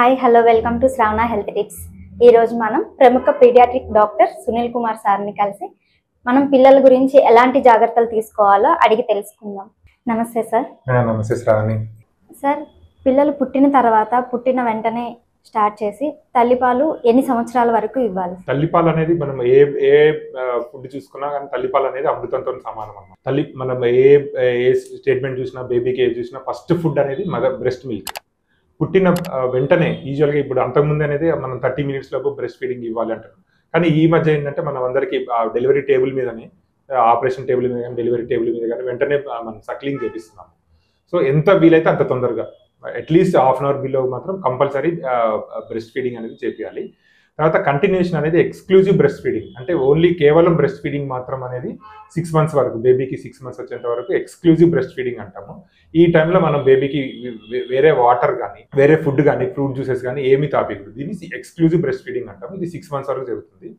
Hi hello welcome to Shravana health tips. ఈరోజు మనం ప్రముఖ పీడియాట్రిక్ డాక్టర్ సునీల్ కుమార్ సార్ని కలిసి మనం పిల్లల గురించి ఎలాంటి జాగ్రత్తలు తీసుకోవాలో అడిగి తెలుసుకుందాం. నమస్తే సార్. నమస్తే శ్రావణి. సార్, పిల్లలు పుట్టిన వెంటనే స్టార్ట్ చేసి తల్లిపాలు ఎన్ని సంవత్సరాల వరకు ఇవ్వాలి? తల్లిపాలు అనేది మనం ఏ ఫుడ్ చూసుకున్నా కానీ తల్లిపాలు అనేది అమృతంతో సమానం అన్నమాట. మనం ఏ స్టేట్మెంట్ చూసినా, బేబీకి ఏ చూసినా ఫస్ట్ ఫుడ్ అనేది బ్రెస్ట్ మిల్క్. పుట్టిన వెంటనే యూజువల్గా ఇప్పుడు అంతకుముందు అనేది మనం 30 minutes లోపు బ్రెస్ట్ ఫీడింగ్ ఇవ్వాలి అంటారు. కానీ ఈ మధ్య ఏంటంటే మనం అందరికీ డెలివరీ టేబుల్ మీదనే, ఆపరేషన్ టేబుల్ మీద కానీ డెలివరీ టేబుల్ మీద కానీ వెంటనే మనం సక్లింగ్ చేపిస్తున్నాం. సో ఎంత వీలైతే అంత తొందరగా అట్లీస్ట్ ½ an hour బిలో మాత్రం కంపల్సరీ బ్రెస్ట్ ఫీడింగ్ అనేది చేయాలి. తర్వాత కంటిన్యూషన్ అనేది ఎక్స్క్లూజివ్ బ్రెస్ట్ ఫీడింగ్, అంటే ఓన్లీ కేవలం బ్రెస్ట్ ఫీడింగ్ మాత్రం అనేది 6 months వరకు, బేబీకి 6 months వచ్చేంత వరకు ఎక్స్క్లూజివ్ బ్రెస్ట్ ఫీడింగ్ అంటాము. ఈ టైంలో మనం బేబీకి వేరే వాటర్ కానీ వేరే ఫుడ్ కానీ ఫ్రూట్ జ్యూసెస్ కానీ ఏమీ తాపకూడదు. దీన్ని ఎక్స్క్లూజివ్ బ్రెస్ట్ ఫీడింగ్ అంటాము. ఇది 6 months వరకు జరుగుతుంది.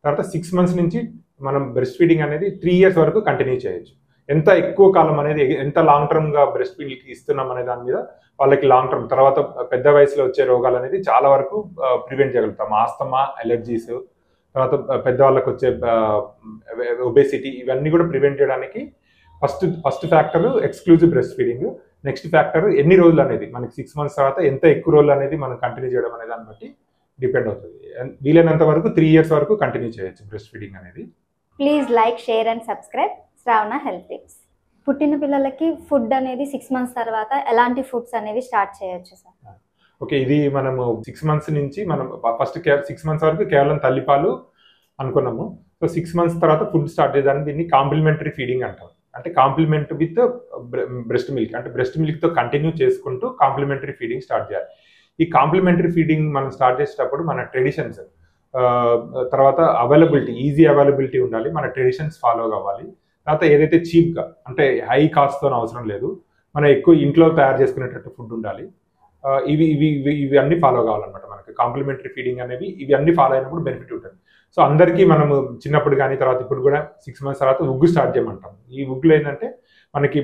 తర్వాత 6 months నుంచి మనం బ్రెస్ట్ ఫీడింగ్ అనేది 3 years వరకు కంటిన్యూ చేయొచ్చు. ఎంత ఎక్కువ కాలం అనేది, ఎంత లాంగ్ టర్మ్గా బ్రెస్ట్ ఫీడింగ్ ఇస్తున్నాం అనే దాని మీద వాళ్ళకి లాంగ్ టర్మ్ తర్వాత పెద్ద వయసులో వచ్చే రోగాలు అనేది చాలా వరకు ప్రివెంట్ చేయగలుగుతాం. ఆస్తమా, అలర్జీస్, తర్వాత పెద్దవాళ్ళకి వచ్చే ఒబేసిటీ, ఇవన్నీ కూడా ప్రివెంట్ చేయడానికి first factor exclusive breast feeding. Next factor ఎన్ని రోజులు అనేది, మనకి 6 months తర్వాత ఎంత ఎక్కువ రోజులు అనేది మనం కంటిన్యూ చేయడం అనే దాన్ని బట్టి డిపెండ్ అవుతుంది. వీలైనంత వరకు 3 years వరకు కంటిన్యూ చేయొచ్చు బ్రెస్ట్ ఫీడింగ్ అనేది. Please like, share and subscribe Shravana health tips. పుట్టిన పిల్లలకి ఫుడ్ అనేది 6 months తర్వాత ఎలాంటి ఫుడ్స్ అనేవి స్టార్ట్ చేయొచ్చు సార్? ఓకే, ఇది మనము 6 months నుంచి మనం ఫస్ట్ 6 months వరకు కేవలం తల్లిపాలు అనుకున్నాము. సో 6 months తర్వాత ఫుడ్ స్టార్ట్ చేయడానికి దీన్ని కాంప్లిమెంటరీ ఫీడింగ్ అంటాం. అంటే కాంప్లిమెంట్ విత్ బ్రెస్ట్ మిల్క్, అంటే బ్రెస్ట్ మిల్క్తో కంటిన్యూ చేసుకుంటూ కాంప్లిమెంటరీ ఫీడింగ్ స్టార్ట్ చేయాలి. ఈ కాంప్లిమెంటరీ ఫీడింగ్ మనం స్టార్ట్ చేసేటప్పుడు మన ట్రెడిషన్స్, తర్వాత అవైలబిలిటీ, ఈజీ అవైలబిలిటీ ఉండాలి, మన ట్రెడిషన్స్ ఫాలో కావాలి. తర్వాత ఏదైతే చీప్గా, అంటే హై కాస్ట్తో అవసరం లేదు, మనం ఎక్కువ ఇంట్లో తయారు చేసుకునేటట్టు ఫుడ్ ఉండాలి. ఇవి అన్ని ఫాలో కావాలన్నమాట. మనకి కాంప్లిమెంటరీ ఫీడింగ్ అనేవి ఇవి అన్ని ఫాలో అయినప్పుడు బెనిఫిట్ ఉంటుంది. సో అందరికీ మనము చిన్నప్పుడు కానీ తర్వాత ఇప్పుడు కూడా 6 months తర్వాత ఉగ్గు స్టార్ట్ చేయమంటాం. ఈ ఉగ్గులు ఏంటంటే మనకి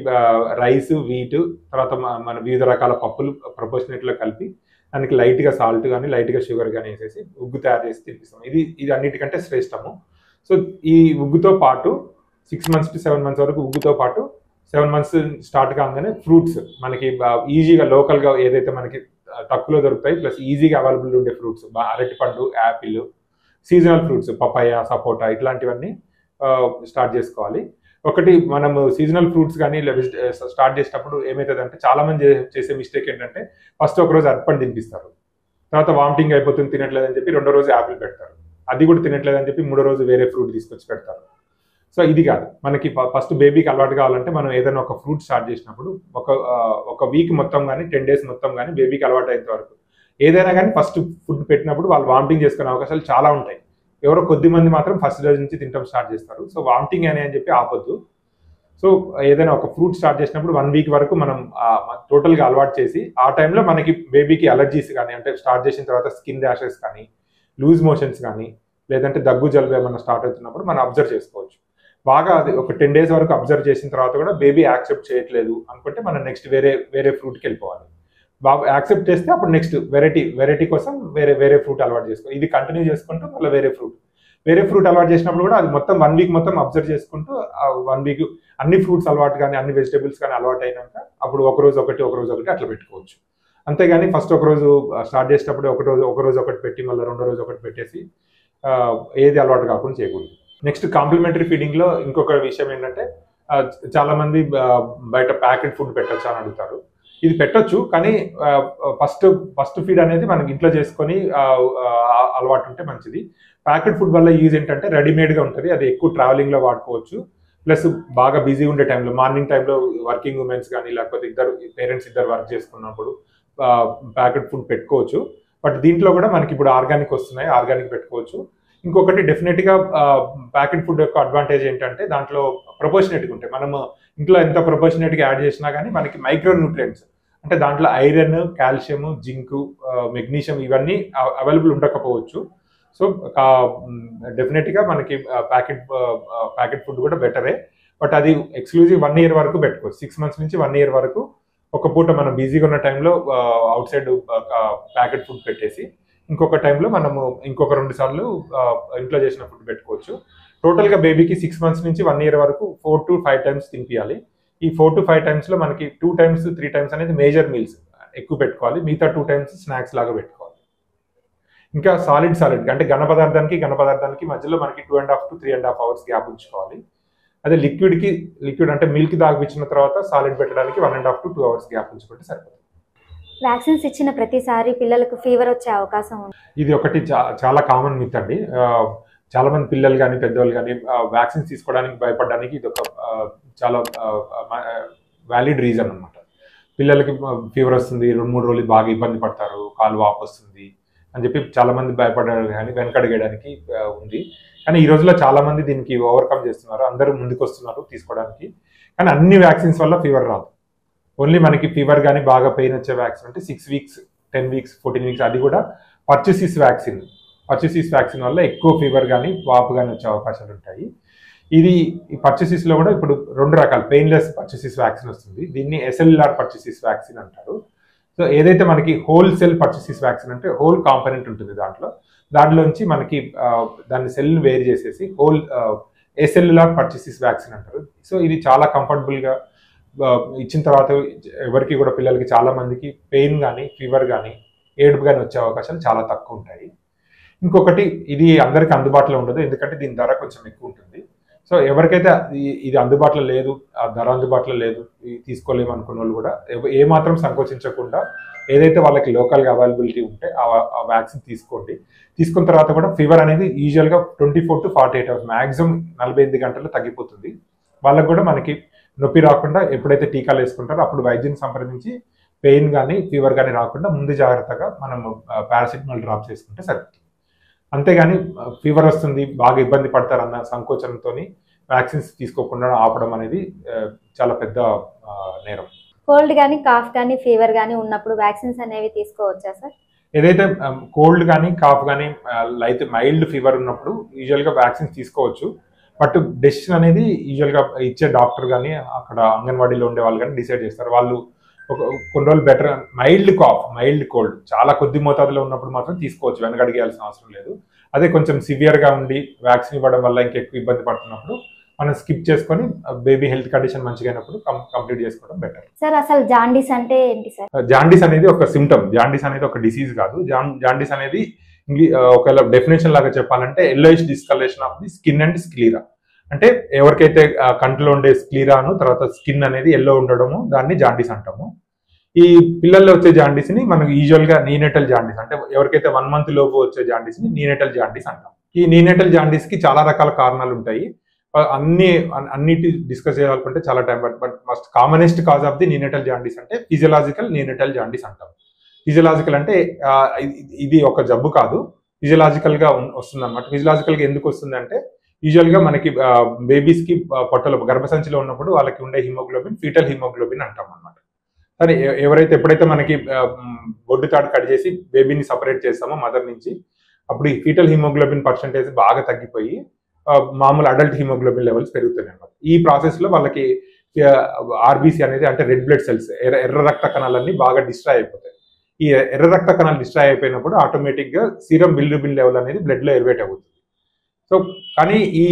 రైస్, వీట్, తర్వాత మన వివిధ రకాల పప్పులు ప్రపోర్షనేట్లో కలిపి దానికి లైట్గా సాల్ట్ కానీ లైట్గా షుగర్ కానీ వేసేసి ఉగ్గు తయారు చేసి తినిపిస్తాం. ఇది అన్నిటికంటే శ్రేష్టము. సో ఈ ఉగ్గుతో పాటు 6 months to 7 months వరకు ఉగ్గుతో పాటు 7 months స్టార్ట్ కాగానే ఫ్రూట్స్, మనకి ఈజీగా లోకల్గా ఏదైతే మనకి తక్కువలో దొరుకుతాయి ప్లస్ ఈజీగా అవైలబుల్ ఉండే ఫ్రూట్స్, అరటిపండు, యాపిల్, సీజనల్ ఫ్రూట్స్, పపాయ, సపోటా, ఇట్లాంటివన్నీ స్టార్ట్ చేసుకోవాలి. ఒకటి మనము సీజనల్ ఫ్రూట్స్ కానీ స్టార్ట్ చేసేటప్పుడు ఏమవుతుందంటే చాలా మంది చేసే మిస్టేక్ ఏంటంటే ఫస్ట్ ఒక రోజు అరటిపండు తినిపిస్తారు, తర్వాత వామిటింగ్ అయిపోతుంది తినట్లేదని చెప్పి 2వ రోజు యాపిల్ పెడతారు, అది కూడా తినట్లేదని చెప్పి 3వ రోజు వేరే ఫ్రూట్ తీసుకొచ్చి పెడతారు. సో ఇది కాదు, మనకి ఫస్ట్ బేబీకి అలవాటు కావాలంటే మనం ఏదైనా ఒక ఫ్రూట్ స్టార్ట్ చేసినప్పుడు ఒక వీక్ మొత్తం కానీ 10 days మొత్తం కానీ బేబీకి అలవాటు అయ్యేంత వరకు ఏదైనా కానీ ఫస్ట్ ఫుడ్ పెట్టినప్పుడు వాళ్ళు వామిటింగ్ చేసుకునే అవకాశాలు చాలా ఉంటాయి. ఎవరో కొద్ది మంది మాత్రం ఫస్ట్ రోజు నుంచి తినడం స్టార్ట్ చేస్తారు. సో వామిటింగ్ అని చెప్పి ఆపొద్దు. సో ఏదైనా ఒక ఫ్రూట్ స్టార్ట్ చేసినప్పుడు 1 week వరకు మనం టోటల్గా అలవాటు చేసి ఆ టైంలో మనకి బేబీకి అలర్జీస్ కానీ, అంటే స్టార్ట్ చేసిన తర్వాత స్కిన్ ర్యాషెస్ కానీ, లూజ్ మోషన్స్ కానీ, లేదంటే దగ్గు జలుబు ఏమన్నా స్టార్ట్ అవుతున్నప్పుడు మనం అబ్జర్వ్ చేసుకోవచ్చు. బాగా అది ఒక 10 days వరకు అబ్జర్వ్ చేసిన తర్వాత కూడా బేబీ యాక్సెప్ట్ చేయట్లేదు అనుకుంటే మనం నెక్స్ట్ వేరే ఫ్రూట్కి వెళ్ళిపోవాలి. బాగా యాక్సెప్ట్ చేస్తే అప్పుడు నెక్స్ట్ వెరైటీ కోసం వేరే ఫ్రూట్ అలవాటు చేసుకోవాలి. ఇది కంటిన్యూ చేసుకుంటూ మళ్ళీ వేరే ఫ్రూట్ అలవాటు చేసినప్పుడు కూడా అది మొత్తం 1 week మొత్తం అబ్జర్వ్ చేసుకుంటూ 1 week అన్ని ఫ్రూట్స్ అలవాటు కానీ అన్ని వెజిటేబుల్స్ కానీ అలవాటు అయినాక అప్పుడు ఒక రోజు ఒకటి అట్లా పెట్టుకోవచ్చు. అంతేగాని ఫస్ట్ ఒక రోజు స్టార్ట్ చేసేటప్పుడు ఒక రోజు ఒకటి పెట్టి మళ్ళీ 2వ రోజు ఒకటి పెట్టేసి ఏది అలవాటు కాకుండా చేయకూడదు. నెక్స్ట్ కాంప్లిమెంటరీ ఫీడింగ్లో ఇంకొక విషయం ఏంటంటే చాలా మంది బయట ప్యాకెట్ ఫుడ్ పెట్టొచ్చు అని అడుగుతారు. ఇది పెట్టొచ్చు, కానీ ఫస్ట్ ఫీడ్ అనేది మనకి ఇంట్లో చేసుకొని అలవాటు ఉంటే మంచిది. ప్యాకెట్ ఫుడ్ వల్ల యూజ్ ఏంటంటే రెడీమేడ్గా ఉంటుంది, అది ఎక్కువ ట్రావెలింగ్లో వాడుకోవచ్చు. ప్లస్ బాగా బిజీ ఉండే టైంలో, మార్నింగ్ టైంలో వర్కింగ్ ఉమెన్స్ కానీ లేకపోతే పేరెంట్స్ ఇద్దరు వర్క్ చేసుకున్నప్పుడు ప్యాకెట్ ఫుడ్ పెట్టుకోవచ్చు. బట్ దీంట్లో కూడా మనకి ఇప్పుడు ఆర్గానిక్ వస్తున్నాయి, ఆర్గానిక్ పెట్టుకోవచ్చు. ఇంకొకటి డెఫినెట్గా ప్యాకెట్ ఫుడ్ యొక్క అడ్వాంటేజ్ ఏంటంటే దాంట్లో ప్రపోర్షనేట్గా ఉంటాయి. మనము ఇంట్లో ఎంత ప్రపోర్షనేట్గా యాడ్ చేసినా కానీ మనకి మైక్రో న్యూట్రియంట్స్, అంటే దాంట్లో ఐరన్, కాల్షియం, జింకు, మెగ్నీషియం ఇవన్నీ అవైలబుల్ ఉండకపోవచ్చు. సో డెఫినెట్గా మనకి ప్యాకెట్ ఫుడ్ కూడా బెటరే. బట్ అది ఎక్స్క్లూజివ్ 1 year వరకు పెట్టుకోవచ్చు. 6 months నుంచి 1 year వరకు ఒక పూట మనం బిజీగా ఉన్న టైంలో అవుట్ సైడ్ ప్యాకెట్ ఫుడ్ పెట్టేసి ఇంకొక టైంలో మనము ఇంకొక 2 సార్లు ఇంట్లో చేసిన ఫుడ్ పెట్టుకోవచ్చు. టోటల్గా బేబీకి 6 months నుంచి 1 year వరకు 4 to 5 times తినిపించాలి. ఈ 4 to 5 times లో మనకి 2 times 3 times అనేది మేజర్ మీల్స్ ఎక్కువ పెట్టుకోవాలి, మిగతా 2 times స్నాక్స్ లాగా పెట్టుకోవాలి. ఇంకా సాలిడ్ అంటే ఘన పదార్థానికి మధ్యలో మనకి 2.5 to 3.5 hours గ్యాప్ ఉంచుకోవాలి. అదే లిక్విడ్ అంటే మిల్క్ దాగిపించిన తర్వాత సాలిడ్ పెట్టడానికి 1.5 to 2 hours గ్యాప్ ఉంచుకుంటే సరిపోతుంది. వ్యాక్సిన్స్ ఇచ్చిన ప్రతిసారి పిల్లలకు ఫీవర్ వచ్చే అవకాశం ఉంది. ఇది ఒకటి చాలా కామన్ మిత్ అండి. చాలా మంది పిల్లలు కానీ పెద్దవాళ్ళు కానీ వ్యాక్సిన్స్ తీసుకోవడానికి భయపడడానికి ఇది ఒక చాలా వ్యాలిడ్ రీజన్ అనమాట. పిల్లలకి ఫీవర్ వస్తుంది, 2-3 రోజులు బాగా ఇబ్బంది పడతారు, కాలు వాపు వస్తుంది అని చెప్పి చాలా మంది భయపడారు కానీ వెనకడిగేయడానికి ఉంది. కానీ ఈ రోజుల్లో చాలా మంది దీనికి ఓవర్కమ్ చేస్తున్నారు, అందరూ ముందుకు వస్తున్నారు తీసుకోవడానికి. కానీ అన్ని వ్యాక్సిన్స్ వల్ల ఫీవర్ రాదు. ఓన్లీ మనకి ఫీవర్ కానీ బాగా పెయిన్ వచ్చే వ్యాక్సిన్ అంటే 6 weeks, 10 weeks, 14 weeks, అది కూడా పర్చుసిస్ వ్యాక్సిన్ వల్ల ఎక్కువ ఫీవర్ కానీ వాపు కానీ వచ్చే అవకాశాలు ఉంటాయి. ఈ పర్చుసిస్లో కూడా ఇప్పుడు 2 రకాల పెయిన్లెస్ పర్చుసిస్ వ్యాక్సిన్ వస్తుంది. దీన్ని SLR పర్చుసిస్ వ్యాక్సిన్ అంటారు. సో ఏదైతే మనకి హోల్ సెల్ పర్చుసిస్ వ్యాక్సిన్ అంటే హోల్ కాంపోనెంట్ ఉంటుంది దాంట్లోంచి మనకి దాన్ని సెల్ వేరు చేసేసి హోల్ SLR పర్చుసిస్ వ్యాక్సిన్ అంటారు. సో ఇది చాలా కంఫర్టబుల్గా ఇచ్చిన తర్వాత ఎవరికి కూడా పిల్లలకి చాలా మందికి పెయిన్ కానీ ఫీవర్ కానీ ఏడుపు కానీ వచ్చే అవకాశాలు చాలా తక్కువ ఉంటాయి. ఇంకొకటి ఇది అందరికి అందుబాటులో ఉండదు, ఎందుకంటే దీని ధర కొంచెం ఎక్కువ ఉంటుంది. సో ఎవరికైతే ఇది అందుబాటులో లేదు, ఆ ధర అందుబాటులో లేదు, తీసుకోలేము అనుకున్న వాళ్ళు కూడా ఏమాత్రం సంకోచించకుండా ఏదైతే వాళ్ళకి లోకల్గా అవైలబిలిటీ ఉంటే ఆ వ్యాక్సిన్ తీసుకోండి. తీసుకున్న తర్వాత కూడా ఫీవర్ అనేది యూజువల్గా 24 to 48 hours, మ్యాక్సిమం 48 గంటల్లో తగ్గిపోతుంది. వాళ్ళకు కూడా మనకి నొప్పి రాకుండా ఎప్పుడైతే టీకాలు వేసుకుంటారో అప్పుడు వైద్యుని సంప్రదించి పెయిన్ కానీ ఫీవర్ కానీ రాకుండా ముందు జాగ్రత్తగా మనం పారాసిటమాల్ డ్రాప్స్ వేసుకుంటే సరిపోతుంది. అంతేగాని ఫీవర్ వస్తుంది బాగా ఇబ్బంది పడతారన్న సంకోచంతో వ్యాక్సిన్స్ తీసుకోకుండా ఆపడం అనేది చాలా పెద్ద నేరం. కోల్డ్ కానీ కాఫ్ కానీ ఫీవర్ కానీ ఉన్నప్పుడు వ్యాక్సిన్స్ అనేవి తీసుకోవచ్చా సార్? ఏదైతే కోల్డ్ కానీ కాఫ్ కానీ అయితే మైల్డ్ ఫీవర్ ఉన్నప్పుడు యూజువల్గా వ్యాక్సిన్స్ తీసుకోవచ్చు. బట్ డెసిషన్ అనేది యూజువల్గా ఇచ్చే డాక్టర్ కానీ అక్కడ అంగన్వాడీలో ఉండే వాళ్ళు కానీ డిసైడ్ చేస్తారు. వాళ్ళు కొన్ని రోజులు better mild cough mild cold చాలా కొద్ది మోతాదులో ఉన్నప్పుడు మాత్రం తీసుకోవచ్చు, వెనకడిగేయాల్సిన అవసరం లేదు. అదే కొంచెం సివియర్గా ఉండి వ్యాక్సిన్ ఇవ్వడం వల్ల ఇంకెక్కువ ఇబ్బంది పడుతున్నప్పుడు మనం స్కిప్ చేసుకొని బేబీ హెల్త్ కండిషన్ మంచిగా అయినప్పుడు కంప్లీట్ చేసుకోవడం బెటర్. సార్ అసలు జాండీస్ అంటే ఏంటి సార్? జాండీస్ అనేది ఒక సిమ్టమ్, జాండీస్ అనేది ఒక డిసీజ్ కాదు. జాండీస్ అనేది ఒకవేళ డెఫినేషన్ లాగా చెప్పాలంటే yellowish discolouration of the skin and స్క్లీరా. అంటే ఎవరికైతే కంటిలో ఉండే స్క్లీరాను తర్వాత స్కిన్ అనేది ఎల్లో ఉండడము దాన్ని జాండీస్ అంటాము. ఈ పిల్లల్లో వచ్చే జాండీస్ ని మనకు యూజువల్ గా నీనేటల్ జాండీస్ అంటే ఎవరికైతే 1 month లోపు వచ్చే జాండీస్ ని నీనేటల్ జాండీస్ అంటాం. ఈ నీనేటల్ జాండీస్ కి చాలా రకాల కారణాలు ఉంటాయి. అన్నిటి డిస్కస్ చేయాలనుకుంటే చాలా time but must commonest cause of the neonatal jaundice అంటే ఫిజియలాజికల్ నీనేటల్ జాండీస్ అంటాం. ఫిజియలాజికల్ అంటే ఇది ఒక జబ్బు కాదు, ఫిజియలాజికల్ గా వస్తుంది అనమాట. ఫిజియలాజికల్ గా ఎందుకు వస్తుంది అంటే యూజువల్ గా మనకి బేబీస్ కి పొట్టలో గర్భసంచిలో ఉన్నప్పుడు వాళ్ళకి ఉండే హిమోగ్లోబిన్ ఫీటల్ హిమోగ్లోబిన్ అంటాం అనమాట. సరే ఎప్పుడైతే మనకి బొడ్డు తాడు కట్ చేసి బేబీని సపరేట్ చేస్తామో మదర్ నుంచి, అప్పుడు ఈ ఫీటల్ హిమోగ్లోబిన్ పర్సెంటేజ్ బాగా తగ్గిపోయి మామూలు అడల్ట్ హిమోగ్లోబిన్ లెవెల్స్ పెరుగుతాయి అనమాట. ఈ ప్రాసెస్ లో వాళ్ళకి ఆర్బీసీ అనేది అంటే రెడ్ బ్లడ్ సెల్స్ ఎర్ర రక్త కణాలన్నీ బాగా డిస్ట్రాయ్ అయిపోతాయి. ఈ ఎర్ర రక్త కణాలు డిస్ట్రాయ్ అయిపోయినప్పుడు ఆటోమేటిక్ గా సీరం బిలిరూబిన్ లెవెల్ అనేది బ్లడ్ లో ఎలివేట్ అవుతుంది. సో కానీ ఈ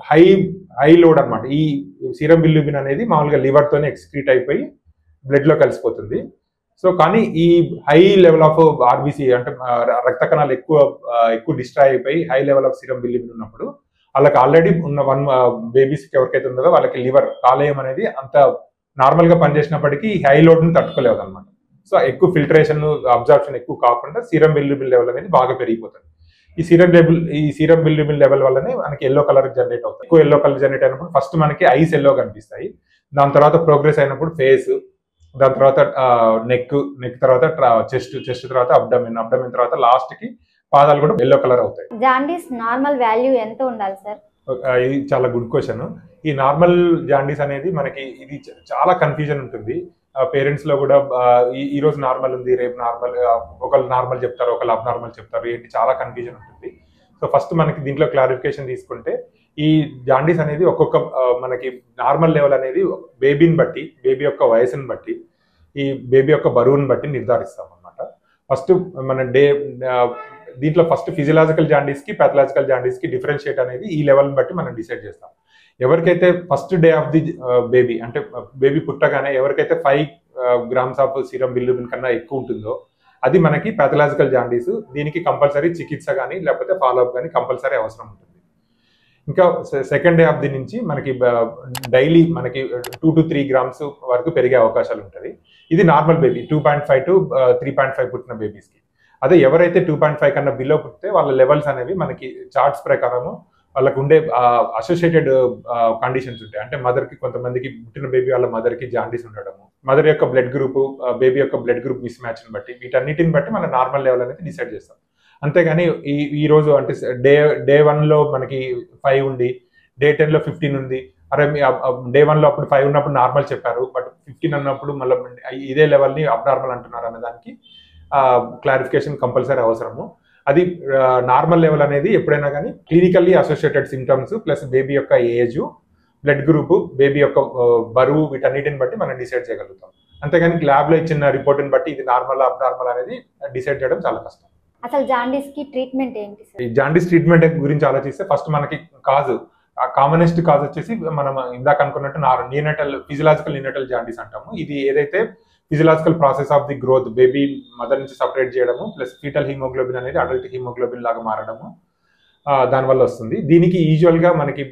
హై లోడ్ అనమాట, ఈ సీరం బిలిరూబిన్ అనేది మామూలుగా లివర్ తోనే ఎక్స్క్రీట్ అయిపోయి బ్లడ్ లో కలిసిపోతుంది. సో కానీ ఈ హై లెవెల్ ఆఫ్ ఆర్బీసీ అంటే రక్త కణాలు ఎక్కువ డిస్ట్రాయ్ అయిపోయి high level of serum bilirubin ఉన్నప్పుడు వాళ్ళకి ఆల్రెడీ ఉన్న 1 బేబీస్కి ఎవరికైతే ఉందో వాళ్ళకి లివర్ కాలేయం అనేది అంత నార్మల్ గా పనిచేసినప్పటికీ హై లోడ్ ని తట్టుకోలేదు అనమాట. సో ఎక్కువ ఫిల్టరేషన్ అబ్జార్ప్షన్ ఎక్కువ కాకుండా సీరం బిలిరూబిన్ లెవెల్ అనేది బాగా పెరిగిపోతుంది. ఈ సీరం బిలిరూబిన్ లెవెల్ వల్లనే మనకి ఎల్లో కలర్ జనరేట్ అవుతాయి. ఎక్కువ ఎల్లో కలర్ జనరేట్ అయినప్పుడు ఫస్ట్ మనకి ఐస్ ఎల్లో కనిపిస్తాయి, దాని తర్వాత ప్రోగ్రెస్ అయినప్పుడు ఫేస్, దాని తర్వాత నెక్ తర్వాత చెస్ట్ తర్వాత అబ్డమిన్ తర్వాత లాస్ట్ కి పాదాలు కూడా ఎల్లో కలర్ అవుతాయి. జాండీస్ నార్మల్ వాల్యూ ఎంత ఉండాలి సార్? ఇది చాలా గుడ్ క్వశ్చన్. ఈ నార్మల్ జాండీస్ అనేది మనకి ఇది చాలా కన్ఫ్యూజన్ ఉంటుంది పేరెంట్స్ లో కూడా. ఈ రోజు నార్మల్ ఉంది, రేపు నార్మల్, ఒకళ్ళు నార్మల్ చెప్తారు, ఒకళ్ళు అబ్నార్మల్ చెప్తారు, ఏంటి చాలా కన్ఫ్యూజన్ ఉంటుంది. సో ఫస్ట్ మనకి దీంట్లో క్లారిఫికేషన్ తీసుకుంటే ఈ జాండీస్ అనేది ఒక్కొక్క మనకి నార్మల్ లెవెల్ అనేది బేబీని బట్టి, బేబీ యొక్క వయసుని బట్టి, ఈ బేబీ యొక్క బరువుని బట్టి నిర్ధారిస్తాం అనమాట. ఫస్ట్ మన దీంట్లో ఫస్ట్ ఫిజియలాజికల్ జాండీస్కి ప్యాథలాజికల్ జాండీస్కి డిఫరెన్షియేట్ అనేది ఈ లెవెల్ని బట్టి మనం డిసైడ్ చేస్తాం. ఎవరికైతే first day of the baby అంటే బేబీ పుట్టగానే ఎవరికైతే 5 grams ఆఫ్ సీరం బిలిరూబిన్ కన్నా ఎక్కువ ఉంటుందో అది మనకి ప్యాథలాజికల్ జాండీస్. దీనికి కంపల్సరీ చికిత్స కానీ లేకపోతే ఫాలోఅప్ కానీ కంపల్సరీ అవసరం ఉంటుంది. ఇంకా సెకండ్ డే ఆఫ్ ది నుంచి మనకి డైలీ మనకి 2 to 3 grams వరకు పెరిగే అవకాశాలు ఉంటుంది. ఇది నార్మల్ బేబీ 2.5 to 3.5 పుట్టిన బేబీస్కి. అదే ఎవరైతే 2.5 కన్నా బిలో పుట్టితే వాళ్ళ లెవెల్స్ అనేవి మనకి చార్ట్స్ ప్రకారము వాళ్ళకు ఉండే అసోసియేటెడ్ కండిషన్స్ ఉంటాయి. అంటే మదర్కి కొంతమందికి పుట్టిన బేబీ వాళ్ళ మదర్కి జాండీస్ ఉండడము, మదర్ యొక్క బ్లడ్ గ్రూప్ బేబీ యొక్క బ్లడ్ గ్రూప్ మిస్ మ్యాచ్ని బట్టి వీటన్నిటిని బట్టి మనం నార్మల్ లెవెల్ అనేది డిసైడ్ చేస్తాం. అంతేగాని ఈ రోజు అంటే డే 1లో మనకి 5 ఉంది, డే 10లో 15 ఉంది, అరే డే 1లో అప్పుడు 5 ఉన్నప్పుడు నార్మల్ చెప్పారు బట్ 15 అన్నప్పుడు మళ్ళీ ఇదే లెవెల్ని అబ్నార్మల్ అంటున్నారు అనే దానికి క్లారిఫికేషన్ కంపల్సరీ అవసరము. అది నార్మల్ లెవెల్ అనేది ఎప్పుడైనా కానీ clinically associated symptoms plus baby యొక్క ఏజ్, బ్లడ్ గ్రూప్, బేబీ యొక్క బరువు వీటన్నిటిని బట్టి మనం డిసైడ్ చేయగలుగుతాం. అంతేగాని ల్యాబ్లో ఇచ్చిన రిపోర్ట్ని బట్టి ఇది నార్మల్ అబ్నార్మల్ అనేది డిసైడ్ చేయడం చాలా కష్టం. అసలు జాండీస్ కి ట్రీట్మెంట్ ఏంటి సార్? ఈ జాండీస్ ట్రీట్మెంట్ గురించి ఆలోచిస్తే ఫస్ట్ మనకి కామనెస్ట్ కాజ్ వచ్చేసి మనం ఇందాక అనుకున్నట్టు ఫిజియలాజికల్ న్యూనేటల్ జాండీస్ అంటాము. ఇది ఏదైతే physiological process of the growth baby mother నుంచి సపరేట్ చేయడము ప్లస్ ఫీటల్ హిమోగ్లోబిన్ అనేది అడల్ట్ హిమోగ్లోబిన్ లాగా మారడము దానివల్ల వస్తుంది. దీనికి యూజువల్గా మనకి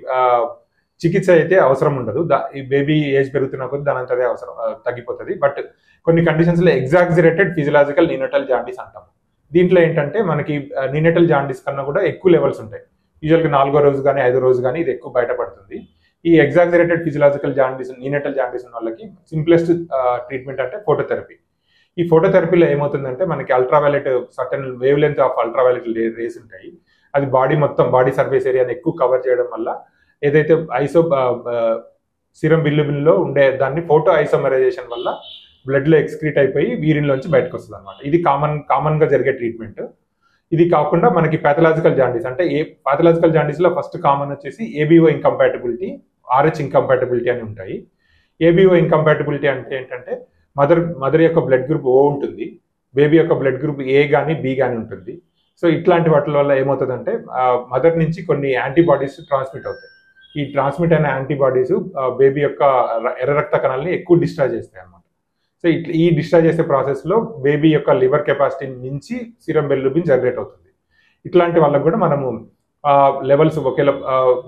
చికిత్స అయితే అవసరం ఉండదు. ఈ బేబీ ఏజ్ పెరుగుతున్న కొద్ది దాని అంతదే అవసరం తగ్గిపోతుంది. బట్ కొన్ని కండిషన్స్లో ఎగ్జాగ్జరేటెడ్ ఫిజియలాజికల్ న్యూనేటల్ జాండీస్ అంటాము. దీంట్లో ఏంటంటే మనకి న్యూనేటల్ జాండీస్ కన్నా కూడా ఎక్కువ లెవెల్స్ ఉంటాయి. యూజువల్గా 4వ రోజు కానీ 5వ రోజు కానీ ఇది ఎక్కువ బయటపడుతుంది. ఈ ఎగ్జాగ్జరేటెడ్ ఫిజియలాజికల్ జాండీస్ న్యూనేటల్ జాండీస్ ఉన్న వాళ్ళకి సింప్లెస్ట్ ట్రీట్మెంట్ అంటే ఫోటోథెరపీ. ఈ ఫోటోథెరపీలో ఏమవుతుందంటే మనకి ultraviolet certain wave length of ultraviolet race ఉంటాయి. అది బాడీ సర్ఫేస్ ఏరియాని ఎక్కువ కవర్ చేయడం వల్ల ఏదైతే సీరం బిలిరూబిన్లో ఉండే దాన్ని ఫోటో ఐసోమరైజేషన్ వల్ల బ్లడ్లో ఎక్స్క్రీట్ అయిపోయి వీరిన్లోంచి బయటకు వస్తుంది అనమాట. ఇది కామన్గా జరిగే ట్రీట్మెంట్. ఇది కాకుండా మనకి ప్యాథలాజికల్ జాండీస్ అంటే ప్యాథలాజికల్ జాండీస్లో ఫస్ట్ కామన్ వచ్చేసి ఏబిఓ ఇంకంపాటబిలిటీ, RH ఇంకంపాటబిలిటీ అని ఉంటాయి. ఏబిఓ ఇంకంపాటబిలిటీ అంటే ఏంటంటే మదర్ యొక్క బ్లడ్ గ్రూప్ O ఉంటుంది, బేబీ యొక్క బ్లడ్ గ్రూప్ A కానీ B కానీ ఉంటుంది. సో ఇట్లాంటి వాటి వల్ల ఏమవుతుందంటే మదర్ నుంచి కొన్ని యాంటీబాడీస్ ట్రాన్స్మిట్ అవుతాయి. ఈ ట్రాన్స్మిట్ అయిన యాంటీబాడీస్ బేబీ యొక్క ఎర్ర రక్త కణాలని ఎక్కువ డిస్ట్రాయ్ చేస్తాయి అన్నమాట. సో ఈ డిస్ట్రాయ్ చేసే ప్రాసెస్లో బేబీ యొక్క లివర్ కెపాసిటీ నుంచి సీరం బిలిరూబిన్ జనరేట్ అవుతుంది. ఇట్లాంటి వాళ్ళకు కూడా మనము లెవెల్స్ ఒకేలా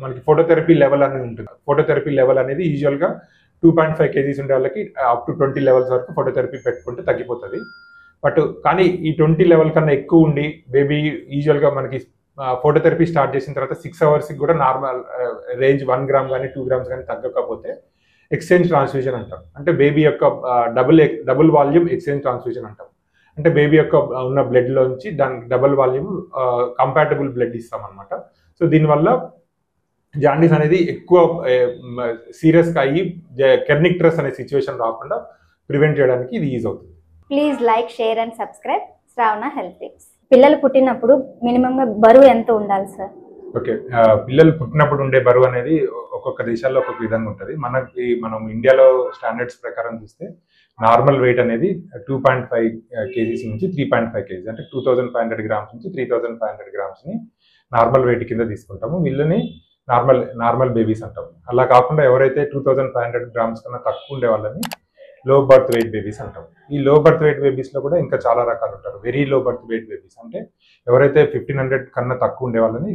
మనకి ఫోటోథెరపీ లెవెల్ అనేది ఉంటుంది. ఫోటోథెరపీ లెవెల్ అనేది యూజువల్గా 2.5 kgs ఉండే వాళ్ళకి అప్ టు 20 levels వరకు ఫోటోథెరపీ పెట్టుకుంటే తగ్గిపోతుంది. కానీ ఈ 20 level కన్నా ఎక్కువ ఉండి బేబీ యూజువల్గా మనకి ఫోటోథెరపీ స్టార్ట్ చేసిన తర్వాత 6 hours కూడా నార్మల్ రేంజ్ 1 gram కానీ 2 grams కానీ తగ్గకపోతే ఎక్స్చేంజ్ ట్రాన్స్ఫ్యూజన్ అంటాం. అంటే బేబీ యొక్క డబుల్ వాల్యూమ్ ఎక్స్చేంజ్ ట్రాన్స్ఫ్యూజన్ అంటాం. అంటే బేబీ యొక్క ఉన్న బ్లడ్లోంచి దానికి డబుల్ వాల్యూమ్ కంపాటబుల్ బ్లడ్ ఇస్తాం అనమాట. సో దీనివల్ల జాండీస్ అనేది ఎక్కువ సీరియస్గా అయ్యి కెర్నిక్టరస్ అనే సిచ్యువేషన్ రాకుండా ప్రివెంట్ చేయడానికి ఇది యూజ్ అవుతుంది. Please like, share and subscribe Shravana health tips. పిల్లలు పుట్టినప్పుడు మినిమంగా బరువు ఎంత ఉండాలి సార్? ఓకే, పిల్లలు పుట్టినప్పుడు ఉండే బరువు అనేది ఒక్కొక్క దేశాల్లో ఒక్కొక్క విధంగా ఉంటుంది. మనం ఇండియాలో స్టాండర్డ్స్ ప్రకారం చూస్తే నార్మల్ వెయిట్ అనేది 2.5 kgs నుంచి 3.5 kgs అంటే 2500 grams నుంచి 3500 grams ని నార్మల్ వెయిట్ కింద తీసుకుంటాము. వీళ్ళని నార్మల్ బేబీస్ అంటాం. అలా కాకుండా ఎవరైతే 2500 grams కన్నా తక్కువ ఉండే వాళ్ళని లో బర్త్ వెయిట్ బేబీస్ అంటాం. ఈ లో బర్త్ వెయిట్ బేబీస్ లో కూడా ఇంకా చాలా రకాలు ఉంటారు. Very low birth weight babies అంటే ఎవరైతే 1500 కన్నా తక్కువ ఉండే వాళ్ళని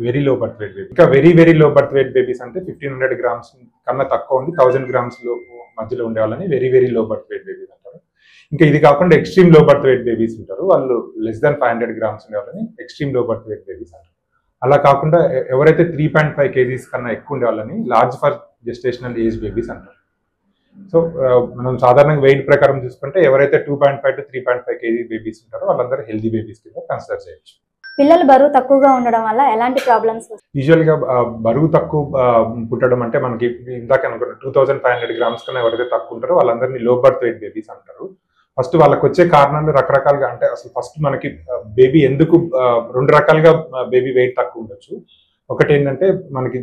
very low birth weight baby. ఇంకా very low birth weight babies అంటే 1500 grams కన్నా తక్కువ ఉండి 1000 grams మధ్యలో ఉండే వాళ్ళని very low birth weight babies అంటారు. ఇంకా ఇది కాకుండా ఎక్స్ట్రీమ్ లో బర్త్ వెయిట్ బేబీస్ ఉంటారు. వాళ్ళు లెస్ దాన్ 500 grams ఉండే వాళ్ళని ఎక్స్ట్రీమ్ లో బర్త్ వెయిట్ బేబీస్ అంటారు. అలా కాకుండా ఎవరైతే 3.5 kgs కన్నా ఎక్కువ ఉండే వాళ్ళని large for gestational age babies అంటారు. సో మనం సాధారణంగా వెయిట్ ప్రకారం చూసుకుంటే ఎవరైతే 2.5 to 3.5 kg బేబీస్ ఉంటారో వాళ్ళందరూ హెల్దీ బేబీస్ కింద కన్సిడర్ చేయొచ్చు. పిల్లలు బరువు తక్కువగా ఉండడం వల్ల ఎలాంటి ప్రాబ్లమ్స్? యూజువల్గా బరువు తక్కువ పుట్టడం అంటే మనకి ఇందాక అనుకున్న 2500 grams కన్నా ఎవరైతే తక్కువ ఉంటారో వాళ్ళందరినీ లో బర్త్ వెయిట్ బేబీస్ అంటారు. ఫస్ట్ వాళ్ళకి వచ్చే కారణాలు రకరకాలుగా, అంటే అసలు ఫస్ట్ మనకి బేబీ ఎందుకు 2 రకాలుగా బేబీ వెయిట్ తక్కువ ఉండొచ్చు. ఒకటి ఏంటంటే మనకి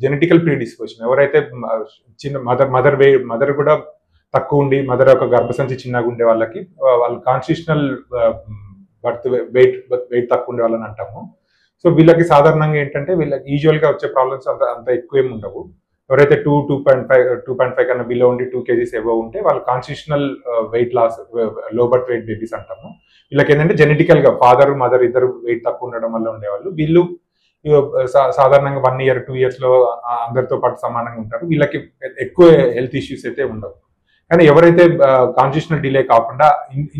జెనెటికల్ ప్రీడిస్పోజిషన్, ఎవరైతే చిన్న మదర్ కూడా తక్కువ ఉండి మదర్ యొక్క గర్భసంచి చిన్నగా ఉండే వాళ్ళకి వాళ్ళు కాన్స్టిట్యూషనల్ బర్త్ వెయిట్ తక్కువ ఉండే వాళ్ళని అంటాము. సో వీళ్ళకి సాధారణంగా ఏంటంటే వీళ్ళకి యూజువల్గా వచ్చే ప్రాబ్లమ్స్ అంత ఎక్కువ ఏమి ఉండవు. ఎవరైతే 2.5 కన్నా బిలో ఉండి 2 kgs ఎబో ఉంటే వాళ్ళు constitutional weight loss, low birth weight babies అంటాము. వీళ్ళకి ఏంటంటే జెనెటికల్ గా ఫాదర్ మదర్ ఇద్దరు వెయిట్ తక్కువ ఉండడం వల్ల ఉండేవాళ్ళు. వీళ్ళు సాధారణంగా 1 year 2 years లో అందరితో పాటు సమానంగా ఉంటారు. వీళ్ళకి ఎక్కువ హెల్త్ ఇష్యూస్ అయితే ఉండవు. కానీ ఎవరైతే కాన్స్టిట్యూషనల్ డిలే కాకుండా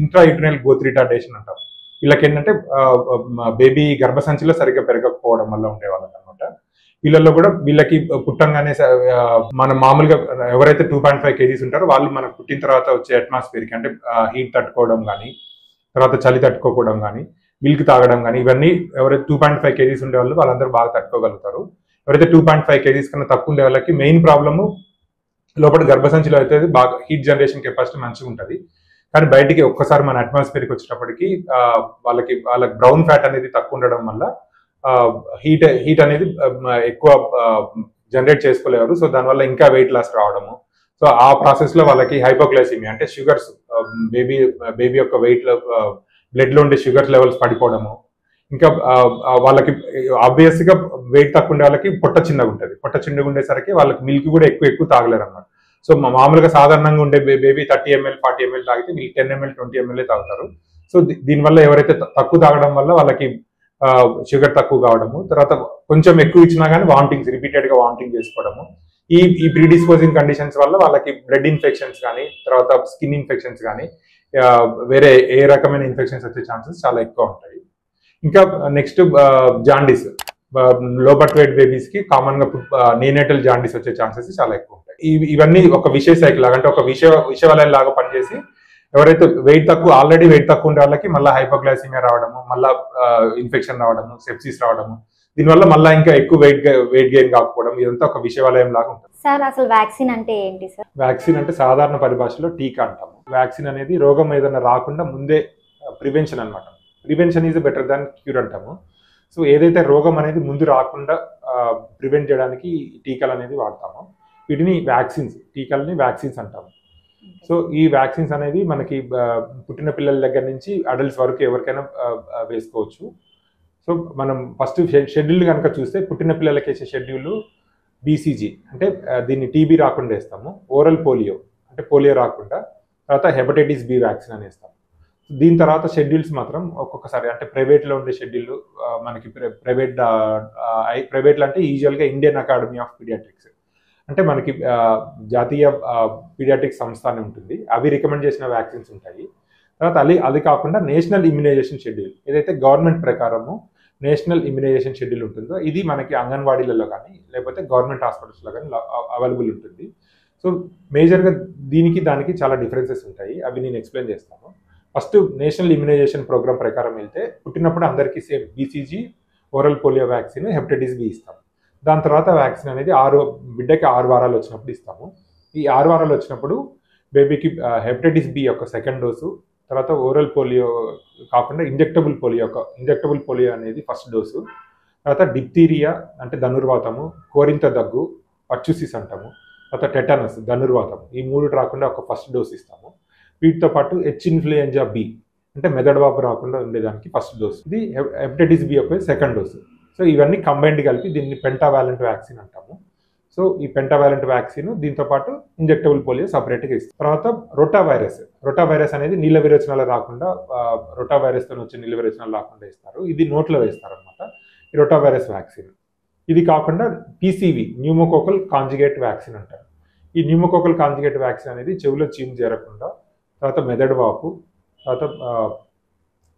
ఇంట్రా యూటరైనల్ గ్రోత్ రిటార్డేషన్ అంటారు, వీళ్ళకి ఏంటంటే బేబీ గర్భసంచిలో సరిగ్గా పెరగకపోవడం వల్ల ఉండేవాళ్ళకి అనమాట. వీళ్ళల్లో కూడా వీళ్ళకి పుట్టంగానే మనం మామూలుగా ఎవరైతే 2.5 kgs ఉంటారో వాళ్ళు మనకు పుట్టిన తర్వాత వచ్చే అట్మాస్ఫియర్కి అంటే హీట్ తట్టుకోవడం కానీ, తర్వాత చలి తట్టుకోవడం కానీ, మిల్క్ తాగడం కానీ, ఇవన్నీ ఎవరైతే 2.5 kgs ఉండే వాళ్ళు వాళ్ళందరూ బాగా తట్టుకోగలుగుతారు. ఎవరైతే 2.5 kgs కన్నా తక్కువ ఉండే వాళ్ళకి మెయిన్ ప్రాబ్లము లోపల గర్భసంచిలో అయితే బాగా హీట్ జనరేషన్ కెపాసిటీ మంచిగా ఉంటుంది. కానీ బయటికి ఒక్కసారి మన అట్మాస్ఫియర్కి వచ్చేటప్పటికి వాళ్ళకి బ్రౌన్ ఫ్యాట్ అనేది తక్కువ ఉండడం వల్ల హీట్ అనేది ఎక్కువ జనరేట్ చేసుకోలేరు. సో దానివల్ల ఇంకా వెయిట్ లాస్ రావడము. సో ఆ ప్రాసెస్ లో వాళ్ళకి హైపోగ్లైసిమియా అంటే షుగర్స్, బేబీ యొక్క వెయిట్ లో బ్లడ్ లో ఉండే షుగర్ లెవెల్స్ పడిపోవడము. ఇంకా వాళ్ళకి ఆబ్వియస్ గా వెయిట్ తక్కువ ఉండే వాళ్ళకి పొట్ట చిన్నగా ఉంటుంది. పొట్ట చిన్నగా ఉండేసరికి వాళ్ళకి మిల్క్ కూడా ఎక్కువ తాగలేరు అన్నమాట. సో మామూలుగా సాధారణంగా ఉండే బేబీ 30 ml 40 ml తాగితే వీళ్ళు 10 ml 20 ml తాగుతారు. సో దీనివల్ల ఎవరైతే తక్కువ తాగడం వల్ల వాళ్ళకి షుగర్ తక్కువ కావడము, తర్వాత కొంచెం ఎక్కువ ఇచ్చినా కానీ వామిటింగ్స్, రిపీటెడ్ గా వామిటింగ్ చేసుకోవడము, ఈ ప్రీడిస్పోజింగ్ కండిషన్స్ వల్ల వాళ్ళకి బ్లడ్ ఇన్ఫెక్షన్స్ కానీ, తర్వాత స్కిన్ ఇన్ఫెక్షన్స్ కానీ, వేరే ఏ రకమైన ఇన్ఫెక్షన్స్ వచ్చే ఛాన్సెస్ చాలా ఎక్కువ ఉంటాయి. ఇంకా నెక్స్ట్ జాండీస్, లో బర్త్ వెయిట్ బేబీస్ కి కామన్ గా నేనేటల్ జాండీస్ వచ్చే ఛాన్సెస్ చాలా ఎక్కువ ఉంటాయి. ఇవన్నీ ఒక విషయ సైకిల్ లాగా, అంటే ఒక విషవలయం లాగా పనిచేసి ఎవరైతే ఆల్రెడీ వెయిట్ తక్కువ ఉండే వాళ్ళకి మళ్ళీ హైపోగ్లైసిమియా రావడము, మళ్ళీ ఇన్ఫెక్షన్ రావడము, సెప్సిస్ రావడము, దీనివల్ల మళ్ళీ ఇంకా ఎక్కువ వెయిట్ గెయిన్ కాకపోవడం, ఇదంతా ఒక విషవలయం లాగా ఉంటుంది. సార్ అసలు వ్యాక్సిన్ అంటే ఏంటి సార్? వ్యాక్సిన్ అంటే సాధారణ పరిభాషలో టీకా అంటాము. వ్యాక్సిన్ అనేది రోగం ఏదైనా రాకుండా ముందే ప్రివెన్షన్ అనమాట. Prevention is better than cure అంటాము. సో ఏదైతే రోగం అనేది ముందు రాకుండా ప్రివెంట్ చేయడానికి టీకాలు అనేది వాడతాము. వీటిని టీకాలని వ్యాక్సిన్స్ అంటాము. సో ఈ వ్యాక్సిన్స్ అనేది మనకి పుట్టిన పిల్లల దగ్గర నుంచి అడల్ట్స్ వరకు ఎవరికైనా వేసుకోవచ్చు. సో మనం ఫస్ట్ షెడ్యూల్ కనుక చూస్తే పుట్టిన పిల్లలకి వేసే షెడ్యూల్ BCG అంటే దీన్ని టీబీ రాకుండా వేస్తాము. ఓరల్ పోలియో అంటే పోలియో రాకుండా, తర్వాత హెపటైటిస్ B వ్యాక్సిన్ అని వేస్తాము. దీని తర్వాత షెడ్యూల్స్ మాత్రం ఒక్కొక్కసారి అంటే ప్రైవేట్లో ఉండే షెడ్యూల్ మనకి ప్రైవేట్లో అంటే యూజువల్గా ఇండియన్ అకాడమీ ఆఫ్ పీడియాట్రిక్స్ అంటే మనకి జాతీయ పీడియాట్రిక్స్ సంస్థ అని ఉంటుంది. అవి రికమెండ్ చేసిన వ్యాక్సిన్స్ ఉంటాయి. తర్వాత అది కాకుండా నేషనల్ ఇమ్యునైజేషన్ షెడ్యూల్, ఏదైతే గవర్నమెంట్ ప్రకారము నేషనల్ ఇమ్యునైజేషన్ షెడ్యూల్ ఉంటుందో ఇది మనకి అంగన్వాడీలలో కానీ లేకపోతే గవర్నమెంట్ హాస్పిటల్స్లో కానీ అవైలబుల్ ఉంటుంది. సో మేజర్గా దానికి చాలా డిఫరెన్సెస్ ఉంటాయి. అవి నేను ఎక్స్ప్లెయిన్ చేస్తాను. ఫస్ట్ నేషనల్ ఇమ్యునైజేషన్ ప్రోగ్రామ్ ప్రకారం వెళ్తే పుట్టినప్పుడు అందరికీ same BCG, oral polio vaccine, hepatitis B ఇస్తాము. దాని తర్వాత వ్యాక్సిన్ అనేది బిడ్డకి 6 వారాలు వచ్చినప్పుడు ఇస్తాము. ఈ 6 వారాలు వచ్చినప్పుడు బేబీకి హెపటైటిస్ B యొక్క సెకండ్ డోసు, తర్వాత ఓరల్ పోలియో కాకుండా ఇంజెక్టబుల్ పోలియో అనేది ఫస్ట్ డోసు, తర్వాత డిప్తీరియా అంటే ధనుర్వాతము, కోరింత దగ్గు పర్చుసిస్ అంటాము, తర్వాత టెటానస్ ధనుర్వాతం, ఈ 3 రాకుండా ఒక ఫస్ట్ డోస్ ఇస్తాము. వీటితో పాటు ఇన్ఫ్లుయెంజా B అంటే మెదడువాపు రాకుండా ఉండేదానికి ఫస్ట్ డోస్, ఇది హెపటైటిస్ B యొక్క సెకండ్ డోసు. సో ఇవన్నీ కంబైన్డ్ కలిపి దీన్ని పెంటావాలెంట్ వ్యాక్సిన్ అంటాము. సో ఈ పెంటావాలెంట్ వ్యాక్సిన్ దీంతో పాటు ఇంజెక్టబుల్ పోలియో సపరేట్గా ఇస్తారు. తర్వాత రోటా వైరస్ అనేది నీళ్ళ విరేచనాలు రాకుండా, రోటా వైరస్తో వచ్చే నీళ్ళ విరేచనాలు రాకుండా ఇస్తారు. ఇది నోట్లో వేస్తారు అనమాట, ఈ రోటా వైరస్ వ్యాక్సిన్. ఇది కాకుండా PCV న్యూమోకోకల్ కాంజుగేట్ వ్యాక్సిన్ అంటారు. ఈ న్యూమోకోకల్ కాంజుగేట్ వ్యాక్సిన్ అనేది చెవులో చీము చేరకుండా, తర్వాత మెదడు వాపు, తర్వాత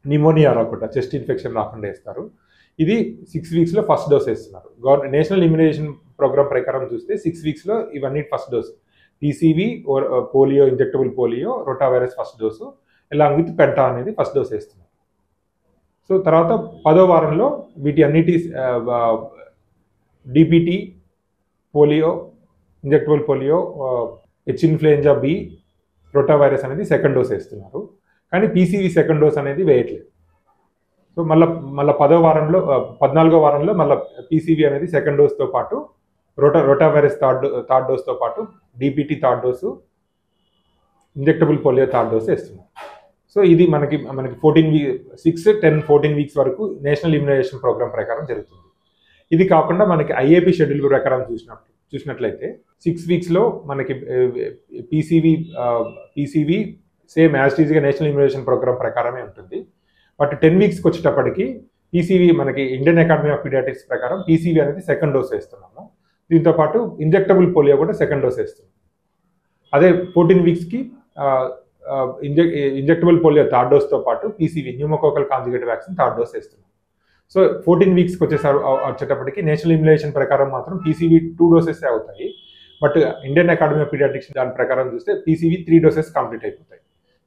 నిమోనియా రాకుండా, చెస్ట్ ఇన్ఫెక్షన్ రాకుండా వేస్తారు. ఇది 6 weeksలో ఫస్ట్ డోస్ వేస్తున్నారు. నేషనల్ ఇమ్యునైజేషన్ ప్రోగ్రామ్ ప్రకారం చూస్తే 6 weeksలో ఇవన్నీ first dose, PCV, polio, injectable polio, rota virus first dose, along with Penta అనేది ఫస్ట్ డోస్ వేస్తున్నారు. సో తర్వాత 10వ వారంలో వీటి అన్నిటి DPT, polio, injectable polio, influenza B, రోటా వైరస్ అనేది సెకండ్ డోస్ వేస్తున్నారు. కానీ PCV సెకండ్ డోస్ అనేది వేయట్లేదు. సో మళ్ళీ 14వ వారంలో మళ్ళీ PCV అనేది సెకండ్ డోస్తో పాటు రోటా వైరస్ థర్డ్ డోస్తో పాటు DPT third dose, injectable polio third dose వేస్తున్నాం. సో ఇది మనకి 14 వీక్స్ వరకు నేషనల్ ఇమ్యునైజేషన్ ప్రోగ్రామ్ ప్రకారం జరుగుతుంది. ఇది కాకుండా మనకి ఐఏపీ షెడ్యూల్ ప్రకారం చూసినట్లయితే 6 వీక్స్లో మనకి పీసీవీ సేమ్ యాజ్ ఈజ్గా నేషనల్ ఇమ్యునైజేషన్ ప్రోగ్రామ్ ప్రకారమే ఉంటుంది. బట్ 10 వీక్స్కి వచ్చేటప్పటికి పీసీవీ మనకి ఇండియన్ అకాడమీ ఆఫ్ పీడియాట్రిక్స్ ప్రకారం పీసీవీ అనేది సెకండ్ డోస్ వేస్తున్నాము. దీంతోపాటు ఇంజెక్టబుల్ పోలియో కూడా సెకండ్ డోస్ వేస్తున్నాం. అదే 14 వీక్స్కి ఇంజెక్టబుల్ పోలియో థర్డ్ డోస్తో పాటు PCV pneumococcal conjugate vaccine third dose వేస్తున్నాం. సో 14 వీక్స్కి వచ్చేటప్పటికి నేషనల్ ఇమ్యునైజేషన్ ప్రకారం మాత్రం పీసీవీ 2 డోసెస్ అవుతాయి. But Indian academy of Paediatrics దాని ప్రకారం చూస్తే పీసీవీ 3 డోసెస్ కంప్లీట్ అయిపోతాయి.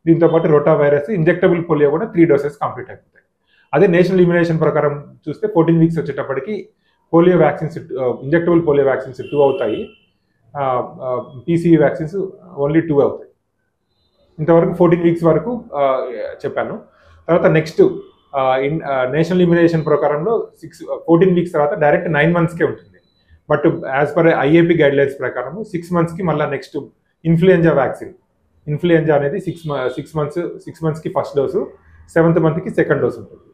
దీంతోపాటు రోటా వైరస్ ఇంజెక్టబుల్ పోలియో కూడా 3 డోసెస్ కంప్లీట్ అయిపోతాయి. అదే నేషనల్ ఇమ్యునైజేషన్ ప్రకారం చూస్తే 14 వీక్స్ వచ్చేటప్పటికి polio vaccines injectable polio vaccines 2 అవుతాయి, పీసీవీ వ్యాక్సిన్స్ ఓన్లీ 2 అవుతాయి. ఇంతవరకు 14 వీక్స్ వరకు చెప్పాను. తర్వాత నెక్స్ట్ నేషనల్ ఇమ్యునైజేషన్ ప్రకారంలో 14 వీక్స్ తర్వాత డైరెక్ట్ 9 మంత్స్కే ఉంటుంది. But as per IAP guide lines ప్రకారం 6 మంత్స్కి మళ్ళీ నెక్స్ట్ ఇన్ఫ్లుయెంజా వ్యాక్సిన్, ఇన్ఫ్లుయెంజా అనేది 6 మంత్స్కి ఫస్ట్ డోసు, 7th మంత్కి సెకండ్ డోస్ ఉంటుంది.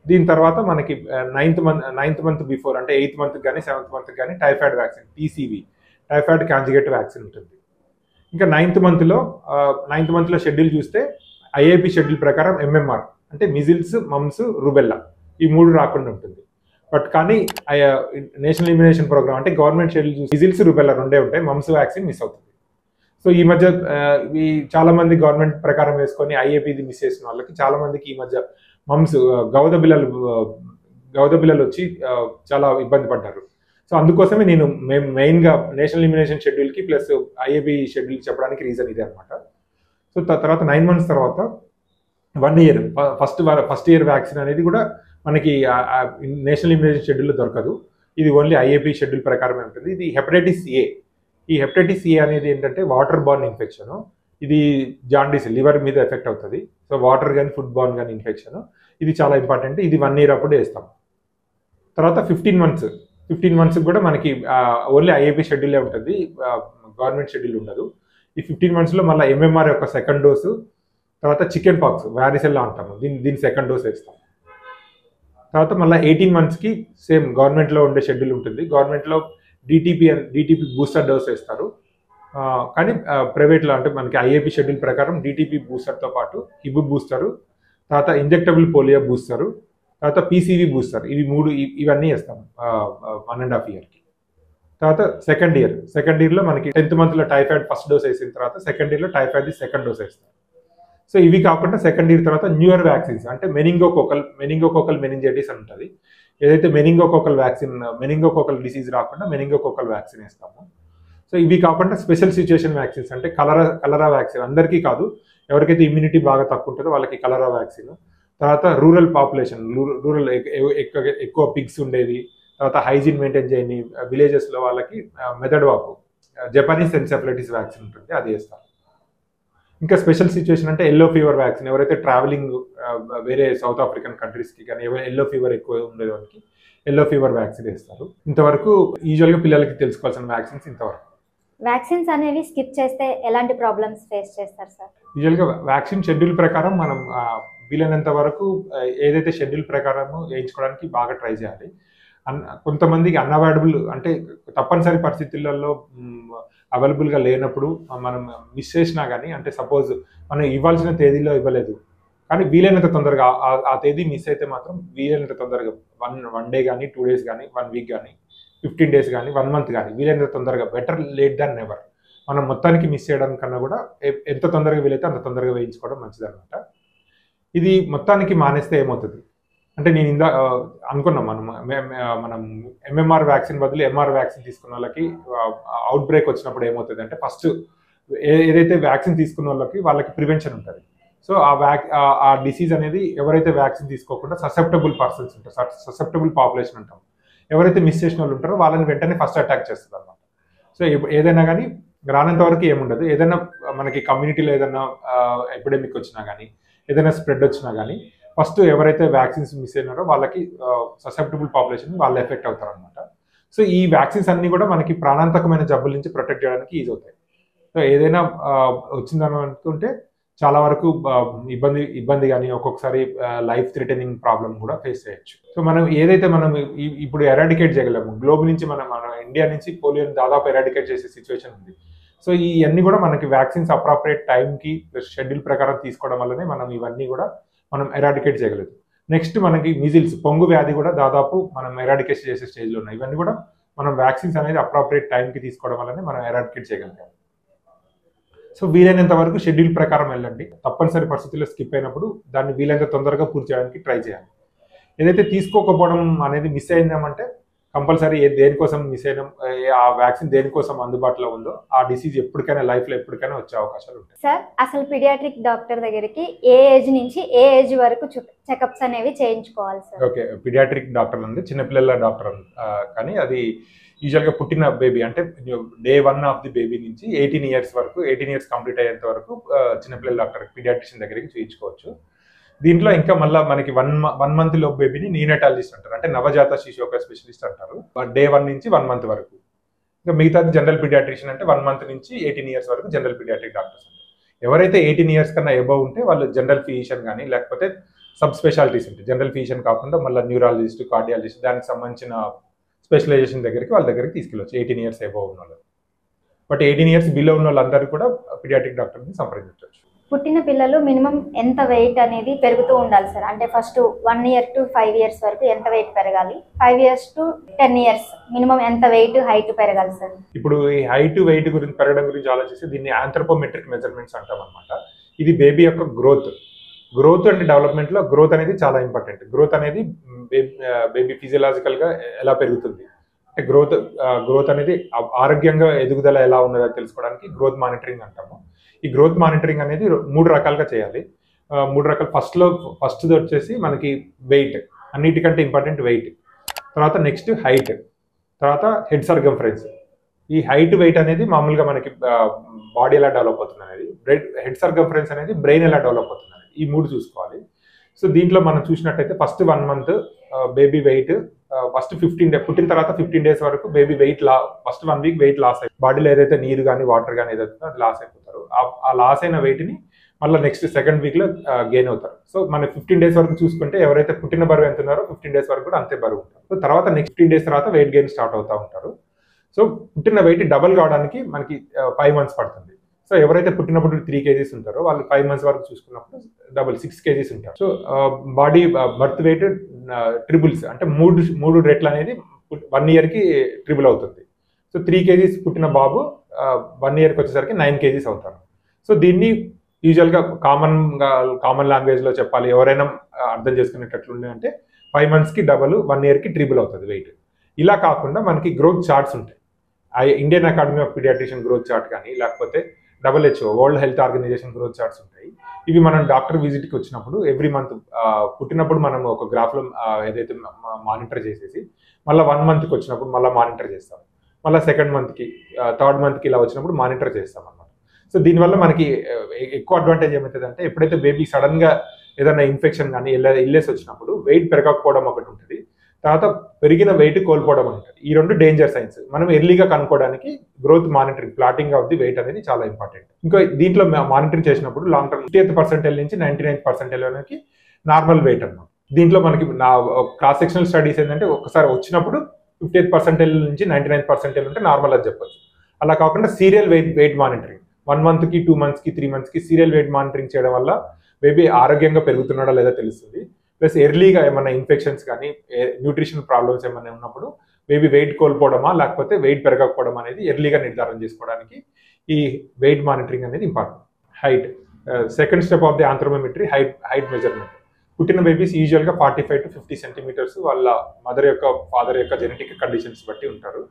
దీని తర్వాత మనకి 9th మంత్ బిఫోర్ అంటే 8th మంత్కి కానీ 7th మంత్కి కానీ typhoid vaccine PCV, typhoid conjugate vaccine ఉంటుంది. ఇంకా 9th మంత్లో షెడ్యూల్ చూస్తే ఐఏపీ షెడ్యూల్ ప్రకారం ఎంఎంఆర్ అంటే మిజిల్స్, మమ్స్, రుబెల్లా ఈ 3 రాకుండా ఉంటుంది. బట్ కానీ నేషనల్ ఇమ్యునైజేషన్ ప్రోగ్రామ్ అంటే గవర్నమెంట్ షెడ్యూల్ చూసి మిజిల్స్, రుబెల్లా 2 ఉంటాయి, మమ్స్ వ్యాక్సిన్ మిస్ అవుతుంది. సో ఈ మధ్య చాలా మంది గవర్నమెంట్ ప్రకారం వేసుకొని ఐఏపీది మిస్ చేసిన వాళ్ళకి చాలా మందికి ఈ మధ్య మమ్స్ గౌద బిల్లలు వచ్చి చాలా ఇబ్బంది పడ్డారు. సో అందుకోసమే నేను మెయిన్గా నేషనల్ ఇమ్యునైజేషన్ షెడ్యూల్కి ప్లస్ ఐఏపీ షెడ్యూల్ చెప్పడానికి రీజన్ ఇదే అనమాట. సో తర్వాత 9 మంత్స్ తర్వాత 1 ఇయర్ ఫస్ట్ ఇయర్ వ్యాక్సిన్ అనేది కూడా మనకి నేషనల్ ఇమ్యునైజేషన్ షెడ్యూల్లో దొరకదు. ఇది ఓన్లీ ఐఏపీ షెడ్యూల్ ప్రకారమే ఉంటుంది. ఇది హెపటైటిస్ ఏ. ఈ హెపటైటిస్ ఏ అనేది ఏంటంటే వాటర్ బార్న్ ఇన్ఫెక్షన్. ఇది జాండీస్ లివర్ మీద ఎఫెక్ట్ అవుతుంది. సో వాటర్ కానీ ఫుడ్ బార్న్ కానీ ఇన్ఫెక్షన్, ఇది చాలా ఇంపార్టెంట్. ఇది 1 ఇయర్ అప్పుడు వేస్తాం. తర్వాత 15 మంత్స్ కూడా మనకి ఓన్లీ ఐఏపీ షెడ్యూలే ఉంటుంది, గవర్నమెంట్ షెడ్యూల్ ఉండదు. ఈ 15 మంత్స్లో మళ్ళీ ఎంఎంఆర్ యొక్క సెకండ్ డోసు, తర్వాత చికెన్ పాక్స్ వ్యారిసెల్లా అంటాము, దీని సెకండ్ డోస్ వేస్తాం. తర్వాత మళ్ళీ 18 మంత్స్కి సేమ్ గవర్నమెంట్లో ఉండే షెడ్యూల్ ఉంటుంది. గవర్నమెంట్లో డిటిపి బూస్టర్ డోస్ వేస్తారు. కానీ ప్రైవేట్లో అంటే మనకి ఐఏపీ షెడ్యూల్ ప్రకారం డిటిపి బూస్టర్తో పాటు హిబు బూస్టరు, తర్వాత ఇంజెక్టబుల్ పోలియో బూస్టరు, తర్వాత పీసీవీ బూస్టర్, ఇవన్నీ వేస్తాం 1.5 ఇయర్కి. తర్వాత సెకండ్ ఇయర్లో మనకి 10th మంత్లో టైఫాయిడ్ ఫస్ట్ డోస్ వేసిన తర్వాత సెకండ్ ఇయర్లో టైఫాయిడ్ సెకండ్ డోస్ వేస్తాం. సో ఇవి కాకుండా సెకండ్ ఇయర్ తర్వాత న్యూయర్ వ్యాక్సిన్స్ అంటే మెనింగోకోకల్ మెనింజైటిస్ అని ఉంటుంది. ఏదైతే మెనింగోకోకల్ డిసీజ్ రాకుండా మెనింగోకోకల్ వ్యాక్సిన్ వేస్తాము. సో ఇవి కాకుండా స్పెషల్ సిచ్యుయేషన్ వ్యాక్సిన్స్ అంటే కలరా వ్యాక్సిన్, అందరికీ కాదు, ఎవరికైతే ఇమ్యూనిటీ బాగా తక్కువ ఉంటుందో వాళ్ళకి కలరా వ్యాక్సిన్. తర్వాత రూరల్ పాపులేషన్, ఎక్కువ పిగ్స్ ఉండేది, తర్వాత హైజీన్ మెయింటైన్ చేయని విలేజెస్లో వాళ్ళకి మెథడ్వాకు, జపానీస్ ఎన్సెఫలైటిస్ వ్యాక్సిన్ ఉంటుంది, అది వేస్తారు. ఇంకా స్పెషల్ సిచ్యువేషన్ అంటే ఎల్లో ఫీవర్ వ్యాక్సిన్, ఎవరైతే ట్రావెలింగ్ వేరే సౌత్ ఆఫ్రికన్ కంట్రీస్కి కానీ ఎల్లో ఫీవర్ ఎక్కువ ఉండేవానికి ఎల్లో ఫీవర్ వ్యాక్సిన్ వేస్తారు. ఇంతవరకు యూజువల్గా పిల్లలకి తెలుసుకోవాల్సిన వ్యాక్సిన్స్ ఇంతవరకు. వ్యాక్సిన్స్ అనేవి స్కిప్ చేస్తే ఎలాంటి ప్రాబ్లమ్స్ ఫేస్ చేస్తారు సార్? యూజువల్గా వ్యాక్సిన్ షెడ్యూల్ ప్రకారం మనం వీలైనంత వరకు ఏదైతే షెడ్యూల్ ప్రకారం వేయించుకోవడానికి బాగా ట్రై చేయాలి. కొంతమందికి అన్అవైలబుల్ అంటే తప్పనిసరి పరిస్థితులలో అవైలబుల్గా లేనప్పుడు మనం మిస్ చేసినా కానీ, అంటే సపోజ్ మనం ఇవ్వాల్సిన తేదీలో ఇవ్వలేదు కానీ వీలైనంత తొందరగా ఆ తేదీ మిస్ అయితే మాత్రం వీలైనంత తొందరగా 1 డే కానీ 2 days కానీ 1 week కానీ 15 days కానీ 1 month కానీ వీలైనంత తొందరగా, బెటర్ లేట్ దాన్ నెవర్. మనం మొత్తానికి మిస్ చేయడం కన్నా కూడా ఎంత తొందరగా వీలైతే అంత తొందరగా వేయించుకోవడం మంచిదన్నమాట. ఇది మొత్తానికి మానేస్తే ఏమవుతుంది అంటే, నేను అనుకున్నాం మనం ఎంఎంఆర్ వ్యాక్సిన్ బదులు ఎంఆర్ వ్యాక్సిన్ తీసుకున్న వాళ్ళకి అవుట్ బ్రేక్ వచ్చినప్పుడు ఏమవుతుంది అంటే, ఫస్ట్ ఏదైతే వ్యాక్సిన్ తీసుకున్న వాళ్ళకి ప్రివెన్షన్ ఉంటుంది. సో ఆ డిసీజ్ అనేది ఎవరైతే వ్యాక్సిన్ తీసుకోకుండా ససెప్టబుల్ పర్సన్స్ ఉంటారు, ససెప్టబుల్ పాపులేషన్ అంటాం, ఎవరైతే మిస్ చేసిన వాళ్ళు ఉంటారో వాళ్ళని వెంటనే ఫస్ట్ అటాక్ చేస్తుంది అన్నమాట. సో ఏదైనా కానీ రానంత వరకు ఏముండదు. ఏదైనా మనకి కమ్యూనిటీలో ఏదైనా ఎపిడెమిక్ వచ్చినా కానీ, ఏదైనా స్ప్రెడ్ వచ్చినా కానీ ఫస్ట్ ఎవరైతే వ్యాక్సిన్స్ మిస్ అయినారో వాళ్ళకి ససెప్టబుల్ పాపులేషన్ వాళ్ళు ఎఫెక్ట్ అవుతారు అనమాట. సో ఈ వ్యాక్సిన్స్ అన్ని కూడా మనకి ప్రాణాంతకమైన జబ్బుల నుంచి ప్రొటెక్ట్ చేయడానికి యూజ్ అవుతాయి. సో ఏదైనా వచ్చిందని అనుకుంటే చాలా వరకు ఇబ్బంది కానీ ఒక్కొక్కసారి లైఫ్ థ్రెటనింగ్ ప్రాబ్లం కూడా ఫేస్ చేయొచ్చు. సో మనం ఏదైతే మనం ఇప్పుడు ఎరాడికేట్ చేయగలము, గ్లోబ్ నుంచి మన ఇండియా నుంచి పోలియోని దాదాపు ఎరాడికేట్ చేసే సిచ్యువేషన్ ఉంది. సో ఇవన్నీ కూడా మనకి వ్యాక్సిన్స్ అప్రాప్రియేట్ టైంకి షెడ్యూల్ ప్రకారం తీసుకోవడం వల్లనే మనం ఇవన్నీ కూడా మనం ఎరాడికేట్ చేయగలదు. నెక్స్ట్ మనకి మిజిల్స్, పొంగు వ్యాధి కూడా దాదాపు మనం ఎరాడికేట్ చేసే స్టేజ్లో ఉన్నాయి. ఇవన్నీ కూడా మనం వ్యాక్సిన్స్ అనేది అప్రాప్రియేట్ టైంకి తీసుకోవడం వల్లనే మనం ఎరాడికేట్ చేయగలిగాం. సో వీలైనంత వరకు షెడ్యూల్ ప్రకారం వెళ్ళండి. తప్పనిసరి పరిస్థితుల్లో స్కిప్ అయినప్పుడు దాన్ని వీలైనంత తొందరగా పూర్తి చేయడానికి ట్రై చేయాలి. ఏదైతే తీసుకోకపోవడం అనేది మిస్ అయిందామంటే కంపల్సరీ దేనికోసం మిస్ అయినా, ఆ వ్యాక్సిన్ దేనికోసం అందుబాటులో ఉందో ఆ డిసీజ్ ఎప్పటికైనా లైఫ్లో ఎప్పటికైనా వచ్చే అవకాశాలు ఉంటాయి. సార్, అసలు పీడియాట్రిక్ డాక్టర్ దగ్గరికి ఏ ఏజ్ నుంచి ఏ ఏజ్ వరకు చెకప్స్ అనేవి చేయించుకోవాలి సార్? ఓకే, పీడియాట్రిక్ డాక్టర్ ఉంది, చిన్నపిల్లల డాక్టర్ కానీ అది యూజువల్గా పుట్టిన బేబీ అంటే డే 1 ఆఫ్ ది బేబీ నుంచి 18 ఇయర్స్ వరకు, 18 ఇయర్స్ కంప్లీట్ అయ్యేంత వరకు చిన్నపిల్లల డాక్టర్ పీడియాట్రిషియన్ దగ్గరికి చూయించుకోవచ్చు. దీంట్లో ఇంకా మళ్ళీ మనకి 1 మంత్ లో బేబీని నీనటాలజిస్ట్ అంటారు, అంటే నవజాత శిశువు స్పెషలిస్ట్ అంటారు, డే 1 నుంచి 1 మంత్ వరకు. ఇంకా మిగతాది జనరల్ పీడియాట్రిషియన్ అంటే 1 మంత్ నుంచి 18 ఇయర్స్ వరకు జనరల్ పీడియాట్రిక్ డాక్టర్స్ అంటారు. ఎవరైతే 18 ఇయర్స్ కన్నా ఎబవ్ ఉంటే వాళ్ళు జనరల్ ఫిజిషియన్ కానీ లేకపోతే సబ్ స్పెషాలిటీస్ ఉంటాయి, జనరల్ ఫిజిషియన్ కాకుండా మళ్ళీ న్యూరాలజిస్ట్, కార్డియాలజిస్ట్, దానికి సంబంధించిన స్పెషలైజేషన్ దగ్గరికి వాళ్ళ దగ్గరికి తీసుకెళ్ళవచ్చు 18 ఇయర్స్ ఎబవ్ ఉన్న వాళ్ళు. బట్ 18 ఇయర్స్ బిలో ఉన్న వాళ్ళందరూ కూడా పీడియాట్రిక్ డాక్టర్ని సంప్రదించవచ్చు. పుట్టిన పిల్లలు మినిమం ఎంత వెయిట్ అనేది పెరుగుతూ ఉండాలి సార్? అంటే ఫస్ట్ 1 ఇయర్ టు 5 ఇయర్స్ వరకు ఎంత వెయిట్ పెరగాలి, 5 ఇయర్స్ టు 10 ఇయర్స్ మినిమం ఎంత వెయిట్ హైట్ పెరగాలి సార్? ఇప్పుడు ఈ హైట్ వెయిట్ గురించి పెరగడం గురించి ఆలోచిస్తే దీన్ని ఆంథ్రోపోమెట్రిక్ మెజర్మెంట్స్ అంటాం అనమాట. ఇది బేబీ యొక్క గ్రోత్ అండ్ డెవలప్మెంట్ లో గ్రోత్ అనేది చాలా ఇంపార్టెంట్. గ్రోత్ అనేది బేబీ ఫిజియలాజికల్ గా ఎలా పెరుగుతుంది అంటే గ్రోత్ అనేది ఆరోగ్యంగా ఎదుగుదల ఎలా ఉన్నదో తెలుసుకోవడానికి గ్రోత్ మానిటరింగ్ అంటాము. ఈ గ్రోత్ మానిటరింగ్ అనేది 3 రకాలుగా చేయాలి. 3 రకాలు. ఫస్ట్ది వచ్చేసి మనకి వెయిట్, అన్నిటికంటే ఇంపార్టెంట్ వెయిట్. తర్వాత నెక్స్ట్ హైట్, తర్వాత హెడ్ సర్కంఫరెన్స్. ఈ హైట్ వెయిట్ అనేది మామూలుగా మనకి బాడీ ఎలా డెవలప్ అవుతుంది అనేది, హెడ్ సర్కంఫరెన్స్ అనేది బ్రెయిన్ ఎలా డెవలప్ అవుతుంది అనేది, ఈ 3 చూసుకోవాలి. సో దీంట్లో మనం చూసినట్టయితే first 1 month baby weight, first 15 days పుట్టిన తర్వాత 15 డేస్ వరకు baby weight first 1 week weight loss అయ్యి బాడీలో ఏదైతే నీరు కానీ వాటర్ కానీ ఏదైతే అది లాస్ అయిపోతారు. ఆ లాస్ అయిన వెయిట్ని మళ్ళీ నెక్స్ట్ సెకండ్ వీక్ లో గెయిన్ అవుతారు. సో మన 15 డేస్ వరకు చూసుకుంటే ఎవరైతే పుట్టిన బరువు ఎంత ఉన్నారో 15 డేస్ వరకు కూడా అంతే బరువు ఉంటారు. సో తర్వాత నెక్స్ట్ 15 డేస్ తర్వాత వెయిట్ గెయిన్ స్టార్ట్ అవుతూ ఉంటారు. సో పుట్టిన వెయిట్ డబల్ కావడానికి మనకి 5 మంత్స్ పడుతుంది. సో ఎవరైతే పుట్టినప్పుడు 3 kgs ఉంటారో వాళ్ళు 5 మంత్స్ వరకు చూసుకున్నప్పుడు డబల్ 6 kgs ఉంటారు. So body birth weight triples అంటే 3 రెట్లు అనేది 1 ఇయర్కి ట్రిబుల్ అవుతుంది. సో 3 kgs పుట్టిన బాబు 1 ఇయర్కి వచ్చేసరికి 9 kgs అవుతారు. సో దీన్ని యూజువల్గా కామన్ లాంగ్వేజ్లో చెప్పాలి, ఎవరైనా అర్థం చేసుకునేటట్లుండే అంటే 5 మంత్స్కి డబల్, 1 ఇయర్కి ట్రిబుల్ అవుతుంది వెయిట్. ఇలా కాకుండా మనకి గ్రోత్ చార్ట్స్ ఉంటాయి. Indian academy of paediatrician growth chart కానీ లేకపోతే WHO world health organisation growth charts ఉంటాయి. ఇవి మనం డాక్టర్ విజిట్కి వచ్చినప్పుడు ఎవ్రీ మంత్ పుట్టినప్పుడు మనం ఒక గ్రాఫ్లో ఏదైతే మానిటర్ చేసేసి మళ్ళీ 1 మంత్కి వచ్చినప్పుడు మళ్ళీ మానిటర్ చేస్తాం, మళ్ళీ సెకండ్ మంత్కి, థర్డ్ మంత్కి ఇలా వచ్చినప్పుడు మానిటర్ చేస్తాం అన్నమాట. సో దీనివల్ల మనకి ఎక్కువ అడ్వాంటేజ్ ఏమవుతుందంటే ఎప్పుడైతే బేబీ సడన్గా ఏదైనా ఇన్ఫెక్షన్ కానీ ఇల్నెస్ వచ్చినప్పుడు వెయిట్ పెరగకపోవడం ఒకటి ఉంటుంది, తర్వాత పెరిగిన వెయిట్ కోల్పోవడం ఉంటుంది. ఈ 2 డేంజర్ సైన్స్ మనం ఎర్లీగా కనుక్కోవడానికి growth monitoring, plotting of the weight అనేది చాలా ఇంపార్టెంట్. ఇంకా దీంట్లో మానిటరింగ్ చేసినప్పుడు లాంగ్ టర్మ్ 50th పర్సెంటైల్ నుంచి 99th పర్సెంటైల్ వరకు నార్మల్ వెయిట్ అన్నమాట. దీంట్లో మనకి క్రాస్ సెక్షనల్ స్టడీస్ ఏంటంటే ఒకసారి వచ్చినప్పుడు 50th పర్సెంటైల్ నుంచి 99th పర్సెంటైల్ ఉంటే నార్మల్ అని చెప్పొచ్చు. అలా కాకుండా సీరియల్ వెయిట్ మానిటరింగ్ 1 మంత్కి 2 మంత్స్కి 3 మంత్స్కి సీరియల్ వెయిట్ మానిటరింగ్ చేయడం వల్ల బేబీ ఆరోగ్యంగా పెరుగుతున్నాడా లేదా తెలుస్తుంది. ప్లస్ ఎర్లీగా ఏమైనా ఇన్ఫెక్షన్స్ కానీ న్యూట్రిషన్ ప్రాబ్లమ్స్ ఏమైనా ఉన్నప్పుడు బేబీ వెయిట్ కోల్పోవడమా లేకపోతే వెయిట్ పెరగకపోవడం అనేది ఎర్లీగా నిర్ధారణ చేసుకోవడానికి ఈ వెయిట్ మానిటరింగ్ అనేది important. Height, second step of the anthropometry, height measurement. పుట్టిన బేబీస్ యూజువల్గా 45 to 50 సెంటీమీటర్స్ వాళ్ళ మదర్ యొక్క ఫాదర్ యొక్క జెనెటిక్ కండిషన్స్ బట్టి ఉంటారు.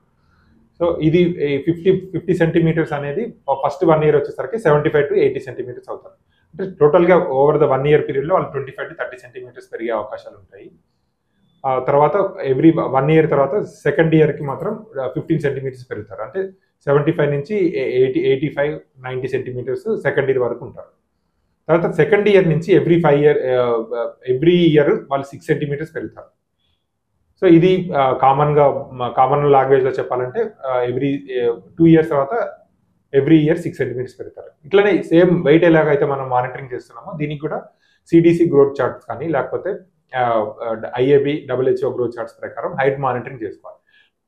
సో ఇది 50 సెంటీమీటర్స్ అనేది ఫస్ట్ 1 ఇయర్ వచ్చేసరికి 75 to 80 సెంటీమీటర్స్ అవుతారు. అంటే టోటల్గా ఓవర్ ద 1 ఇయర్ పీరియడ్లో వాళ్ళు 25 to 30 సెంటీమీటర్స్ పెరిగే అవకాశాలు ఉంటాయి. తర్వాత ఎవ్రీ 1 ఇయర్ తర్వాత సెకండ్ ఇయర్కి మాత్రం 15 సెంటీమీటర్స్ పెరుగుతారు. అంటే 75 నుంచి 85-90 సెంటీమీటర్స్ సెకండ్ ఇయర్ వరకు ఉంటారు. తర్వాత సెకండ్ ఇయర్ నుంచి ఎవ్రీ ఇయర్ వాళ్ళు 6 సెంటీమీటర్స్ పెరుగుతారు. సో ఇది కామన్ లాంగ్వేజ్లో చెప్పాలంటే ఎవ్రీ 2 ఇయర్స్ తర్వాత ఎవ్రీ ఇయర్ 6 సెంటీమీటర్స్ పెరుగుతారు. ఇట్లనే సేమ్ వెయిట్ ఎలాగైతే మనం మానిటరింగ్ చేస్తున్నామో దీనికి కూడా సిడిసి గ్రోత్ చార్ట్స్ కానీ లేకపోతే ఐఏబి WHO గ్రోత్ చార్ట్స్ ప్రకారం హైట్ మానిటరింగ్ చేసుకోవాలి.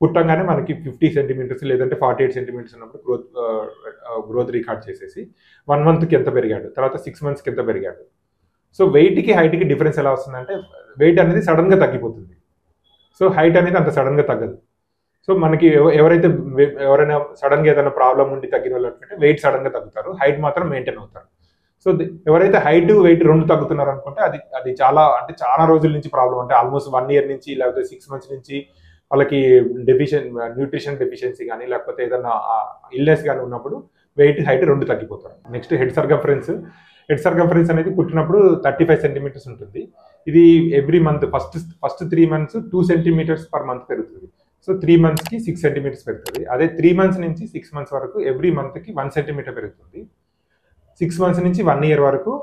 పుట్టంగానే మనకి 50 సెంటీమీటర్స్ లేదంటే 48 సెంటీమీటర్స్ ఉన్నప్పుడు గ్రోత్ రికార్డ్ చేసేసి 1 మంత్కి ఎంత పెరిగాడు, తర్వాత 6 మంత్స్కి ఎంత పెరిగాడు. సో వెయిట్కి హైట్కి డిఫరెన్స్ ఎలా వస్తుందంటే వెయిట్ అనేది సడన్గా తగ్గిపోతుంది. సో హైట్ అనేది అంత సడన్గా తగ్గదు. సో మనకి ఎవరైనా సడన్గా ఏదైనా ప్రాబ్లం ఉండి తగ్గిన వాళ్ళు అంటే వెయిట్ సడన్గా తగ్గుతారు, హైట్ మాత్రం మెయింటైన్ అవుతారు. సో ఎవరైతే హైట్ వెయిట్ రెండు తగ్గుతున్నారు అనుకుంటే అది చాలా రోజుల నుంచి ప్రాబ్లం, అంటే ఆల్మోస్ట్ 1 ఇయర్ నుంచి లేకపోతే 6 మంత్స్ నుంచి వాళ్ళకి న్యూట్రిషన్ డెఫిషియన్సీ కానీ లేకపోతే ఏదైనా ఇల్నెస్ కానీ ఉన్నప్పుడు వెయిట్ హైట్ రెండు తగ్గిపోతారు. నెక్స్ట్ హెడ్ సర్కంఫరెన్స్ అనేది పుట్టినప్పుడు 35 సెంటీమీటర్స్ ఉంటుంది. ఇది every month first 3 months 2 centimetres per month పెరుగుతుంది. సో 3 మంత్స్కి 6 సెంటీమీటర్స్ పెరుగుతుంది. అదే 3 మంత్స్ నుంచి 6 మంత్స్ వరకు ఎవ్రీ మంత్కి 1 సెంటీమీటర్ పెరుగుతుంది. 6 మంత్స్ నుంచి 1 ఇయర్ వరకు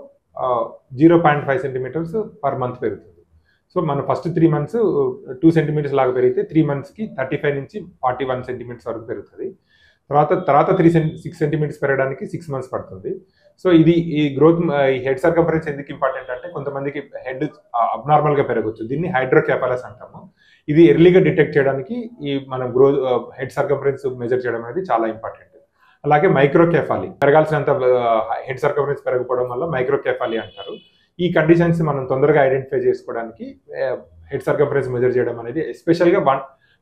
0.5 సెంటీమీటర్స్ పర్ మంత్ పెరుగుతుంది. సో మన ఫస్ట్ 3 మంత్స్ 2 సెంటీమీటర్స్ లాగా పెరిగితే 3 మంత్స్కి 35 నుంచి 41 సెంటీమీటర్స్ వరకు పెరుగుతుంది. తర్వాత 6 సెంటీమీటర్స్ పెరగడానికి 6 మంత్స్ పడుతుంది. సో ఈ గ్రోత్ ఈ హెడ్ సర్కంఫరెన్స్ ఎందుకు ఇంపార్టెంట్ అంటే కొంతమందికి హెడ్ అబ్నార్మల్గా పెరగవచ్చు. దీన్ని హైడ్రోకెఫాలస్ అంటాము. ఇది ఎర్లీగా డిటెక్ట్ చేయడానికి మనం హెడ్ సర్కంఫరెన్స్ మెజర్ చేయడం అనేది చాలా ఇంపార్టెంట్. అలాగే మైక్రోకెఫాలి, పెరగాల్సినంత హెడ్ సర్కంఫరెన్స్ పెరగకపోవడం వల్ల మైక్రోకెఫాలి అంటారు. ఈ కండిషన్స్ మనం తొందరగా ఐడెంటిఫై చేసుకోవడానికి హెడ్ సర్కంఫరెన్స్ మెజర్ చేయడం అనేది ఎస్పెషల్గా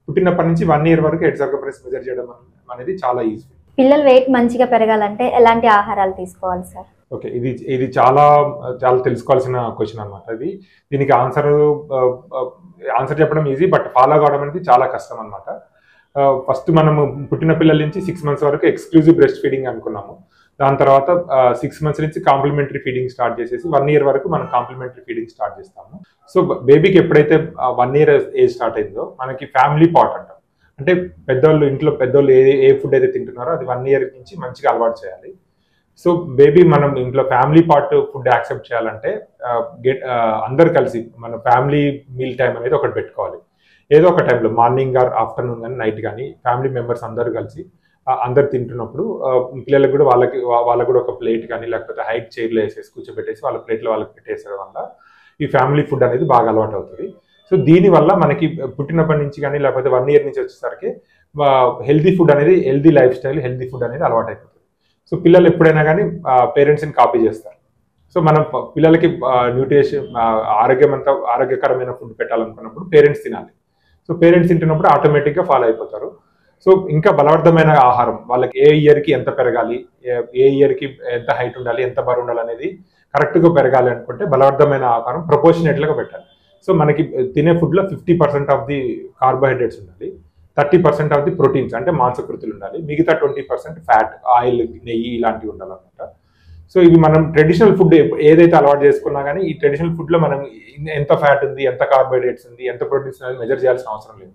పుట్టినప్పటి నుంచి 1 ఇయర్ వరకు హెడ్ సర్కంఫరెన్స్ మెజర్ చేయడం అనేది చాలా ఈజీ. పిల్లలు వెయిట్ మంచిగా పెరగాలంటే ఎలాంటి ఆహారాలు తీసుకోవాలి సార్? ఓకే, ఇది చాలా తెలుసుకోవాల్సిన క్వశ్చన్ అనమాట. దీనికి ఆన్సర్ చెప్పడం ఈజీ, బట్ ఫాలో కావడం అనేది చాలా కష్టం అనమాట. ఫస్ట్ మనము పుట్టిన పిల్లల నుంచి 6 మంత్స్ వరకు ఎక్స్క్లూజివ్ బ్రెస్ట్ ఫీడింగ్ అనుకున్నాము. దాని తర్వాత 6 మంత్స్ నుంచి కాంప్లిమెంటరీ ఫీడింగ్ స్టార్ట్ చేసేసి 1 ఇయర్ వరకు మనం కాంప్లిమెంటరీ ఫీడింగ్ స్టార్ట్ చేస్తాము. సో బేబీకి ఎప్పుడైతే 1 ఇయర్ ఏజ్ స్టార్ట్ అయిందో మనకి ఫ్యామిలీ పాట్ అంటాం. అంటే ఇంట్లో పెద్దోళ్ళు ఏ ఫుడ్ అయితే తింటున్నారో అది 1 ఇయర్ నుంచి మంచిగా అలవాటు చేయాలి. సో బేబీ మనం ఇంట్లో ఫ్యామిలీ పార్ట్ ఫుడ్ యాక్సెప్ట్ చేయాలంటే అందరు కలిసి మన ఫ్యామిలీ మీల్ టైం అనేది ఒకటి పెట్టుకోవాలి. ఏదో ఒక టైంలో మార్నింగ్ ఆర్ ఆఫ్టర్నూన్ కానీ నైట్ కానీ ఫ్యామిలీ మెంబర్స్ అందరు కలిసి అందరు తింటున్నప్పుడు పిల్లలకు కూడా వాళ్ళకు కూడా ఒక ప్లేట్ కానీ లేకపోతే హైట్ చైర్లో వేసేసి కూర్చోబెట్టేసి వాళ్ళ ప్లేట్లో వాళ్ళకి పెట్టేసే వల్ల ఈ ఫ్యామిలీ ఫుడ్ అనేది బాగా అలవాటు అవుతుంది. సో దీనివల్ల మనకి పుట్టినప్పటి నుంచి కానీ లేకపోతే 1 ఇయర్ నుంచి వచ్చేసరికి healthy life style healthy food అనేది అలవాటు అయిపోతుంది. సో పిల్లలు ఎప్పుడైనా కానీ పేరెంట్స్ని కాపీ చేస్తారు. సో మనం పిల్లలకి ఆరోగ్యకరమైన ఫుడ్ పెట్టాలనుకున్నప్పుడు పేరెంట్స్ తినాలి. సో పేరెంట్స్ తింటున్నప్పుడు ఆటోమేటిక్గా ఫాలో అయిపోతారు. సో ఇంకా బలవర్ధమైన ఆహారం వాళ్ళకి ఏ ఇయర్కి ఎంత పెరగాలి, ఏ ఇయర్కి ఎంత హైట్ ఉండాలి, ఎంత బరువు ఉండాలి అనేది కరెక్ట్గా పెరగాలి అనుకుంటే బలవర్ధమైన ఆహారం ప్రపోర్షనేట్లుగా పెట్టాలి. సో మనకి తినే ఫుడ్లో 50% ఆఫ్ ది కార్బోహైడ్రేట్స్ ఉండాలి, 30% ఆఫ్ ది ప్రోటీన్స్ అంటే మాంసకృతులు ఉండాలి, మిగతా 20% ఫ్యాట్, ఆయిల్, నెయ్యి ఇలాంటివి ఉండాలన్నమాట. సో ఇవి మనం ట్రెడిషనల్ ఫుడ్ ఏదైతే అలవాటు చేసుకున్నా కానీ ఈ ట్రెడిషనల్ ఫుడ్లో మనం ఎంత ఫ్యాట్ ఉంది, ఎంత కార్బోహైడ్రేట్స్ ఉంది, ఎంత ప్రోటీన్స్ అనేది మెజర్ చేయాల్సిన అవసరం లేదు.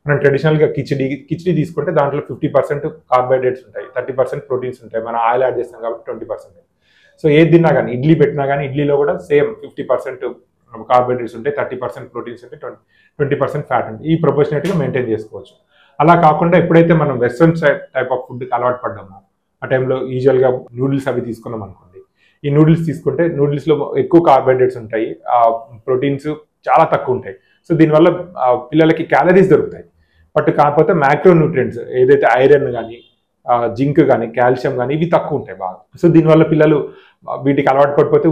మనం ట్రెడిషనల్గా కిచిడి తీసుకుంటే దాంట్లో 50% కార్బోహైడ్రేట్స్ ఉంటాయి, 30% ప్రోటీన్స్ ఉంటాయి. మనం ఆయిల్ యాడ్ చేస్తాం కాబట్టి 20%. సో ఏది తిన్నా కానీ ఇడ్లీ పెట్టినా కానీ ఇడ్లీలో కూడా సేమ్ 50% కార్బోహైడ్రేట్స్ ఉంటాయి, 30% ప్రోటీన్స్ ఉంటాయి, 20% ఫ్యాట్ ఉంటాయి. ఈ ప్రొపోర్షనేట్గా మెయింటైన్ చేసుకోవచ్చు. అలా కాకుండా ఎప్పుడైతే మనం వెస్ట్రన్ టైప్ ఆఫ్ ఫుడ్కి అలవాటు పడ్డామో ఆ టైంలో యూజువల్గా నూడిల్స్ అవి తీసుకున్నాం అనుకోండి. ఈ నూడిల్స్ తీసుకుంటే నూడిల్స్లో ఎక్కువ కార్బోహైడ్రేట్స్ ఉంటాయి, ప్రోటీన్స్ చాలా తక్కువ ఉంటాయి. సో దీనివల్ల పిల్లలకి క్యాలరీస్ దొరుకుతాయి, బట్ కాకపోతే మ్యాక్రో న్యూట్రియంట్స్ ఏదైతే ఐరన్ కానీ జింక్ కానీ కాల్షియం కానీ ఇవి తక్కువ ఉంటాయి బాగా. సో దీనివల్ల పిల్లలు వీటికి అలవాటు పడిపోతే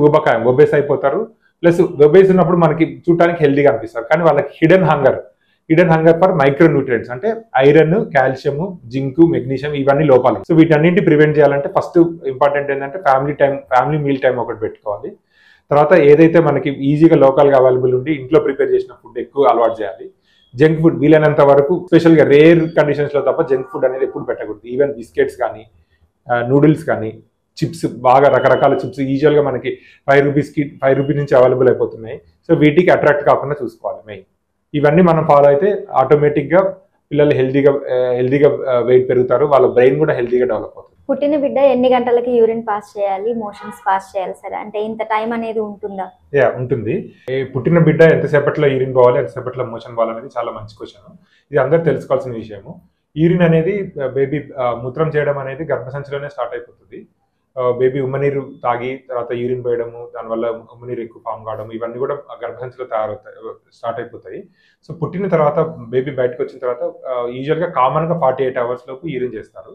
ఒబేస్ అయిపోతారు. ప్లస్ ఒబేస్ ఉన్నప్పుడు మనకి చూడటానికి హెల్దీగా అనిపిస్తారు, కానీ వాళ్ళకి hidden hunger for micro nutrients అంటే ఐరన్, కాల్షియం, జింక్, మెగ్నీషియం ఇవన్నీ లోపాలు. సో వీటన్నింటి ప్రివెంట్ చేయాలంటే ఫస్ట్ ఇంపార్టెంట్ ఏంటంటే ఫ్యామిలీ మీల్ టైం ఒకటి పెట్టుకోవాలి. తర్వాత ఏదైతే మనకి ఈజీగా లోకల్గా అవైలబుల్ ఉండి ఇంట్లో ప్రిపేర్ చేసిన ఫుడ్ ఎక్కువ అలవాటు చేయాలి. జంక్ ఫుడ్ వీలైనంత వరకు స్పెషల్గా రేర్ కండిషన్స్లో తప్ప జంక్ ఫుడ్ అనేది ఎప్పుడు పెట్టకూడదు. ఈవెన్ బిస్కెట్స్ కానీ నూడిల్స్ కానీ చిప్స్, బాగా రకరకాల చిప్స్ యూజువల్గా మనకి 5 రూపీస్ నుంచి అవైలబుల్ అయిపోతున్నాయి. సో వీటికి అట్రాక్ట్ కాకుండా చూసుకోవాలి మెయిన్. ఇవన్నీ మనం ఫాలో అయితే ఆటోమేటిక్గా పిల్లలు హెల్దీగా వెయిట్ పెరుగుతారు, వాళ్ళ బ్రెయిన్ కూడా హెల్దీగా డెవలప్ అవుతుంది. పుట్టిన బిడ్డ ఎన్ని గంటలకి యూరిన్ పాస్ చేయాలి, మోషన్స్ పాస్ చేయాలి సార్? అంటే ఇంత టైం అనేది ఉంటుందా? ఉంటుంది. పుట్టిన బిడ్డ ఎంతసేపట్లో యూరిన్ పోవాలి, ఎంతసేపట్లో మోషన్ పోవాలి అనేది చాలా మంచి క్వశ్చన్. ఇది అందరూ తెలుసుకోవాల్సిన విషయము. యూరిన్ అనేది బేబీ మూత్రం చేయడం అనేది గర్భసంచిలోనే స్టార్ట్ అయిపోతుంది. బేబీ ఉమ్మనీరు తాగి తర్వాత యూరిన్ పోయడము, దానివల్ల ఉమ్మనీరు ఎక్కువ ఫామ్ కావడం, ఇవన్నీ కూడా గర్భసంచిలో స్టార్ట్ అయిపోతాయి. సో పుట్టిన తర్వాత బేబీ బయటకు వచ్చిన తర్వాత యూజువల్గా కామన్గా 48 hours లోపు యూరిన్ చేస్తారు.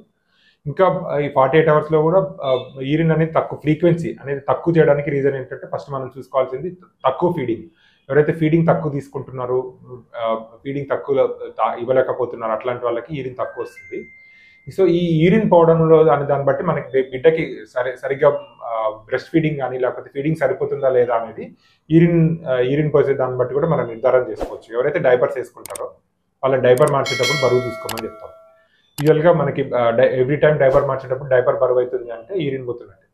ఇంకా ఈ 48 hours లో కూడా యూరిన్ అనేది తక్కువ ఫ్రీక్వెన్సీ అనేది తక్కువ చేయడానికి రీజన్ ఏంటంటే ఫస్ట్ మనం చూసుకోవాల్సింది తక్కువ ఫీడింగ్. ఎవరైతే ఫీడింగ్ తక్కువ తీసుకుంటున్నారో, ఫీడింగ్ తక్కువ ఇవ్వలేకపోతున్నారు అట్లాంటి వాళ్ళకి యూరిన్ తక్కువ వస్తుంది. సో ఈ యూరిన్ పోవడంలో దాన్ని బట్టి మనకి బిడ్డకి సరిగ్గా బ్రెస్ట్ ఫీడింగ్ కానీ లేకపోతే ఫీడింగ్ సరిపోతుందా లేదా అనేది యూరిన్ పోసే దాన్ని బట్టి కూడా మనం నిర్ధారణ చేసుకోవచ్చు. ఎవరైతే డైపర్స్ వేసుకుంటారో వాళ్ళ డైపర్ మార్చేటప్పుడు బరువు చూసుకోమని చెప్తాం. యూజువల్గా మనకి ఎవ్రీ టైం డైపర్ మార్చేటప్పుడు డైపర్ బరువు అవుతుంది అంటే యూరిన్ పోతున్నట్టు.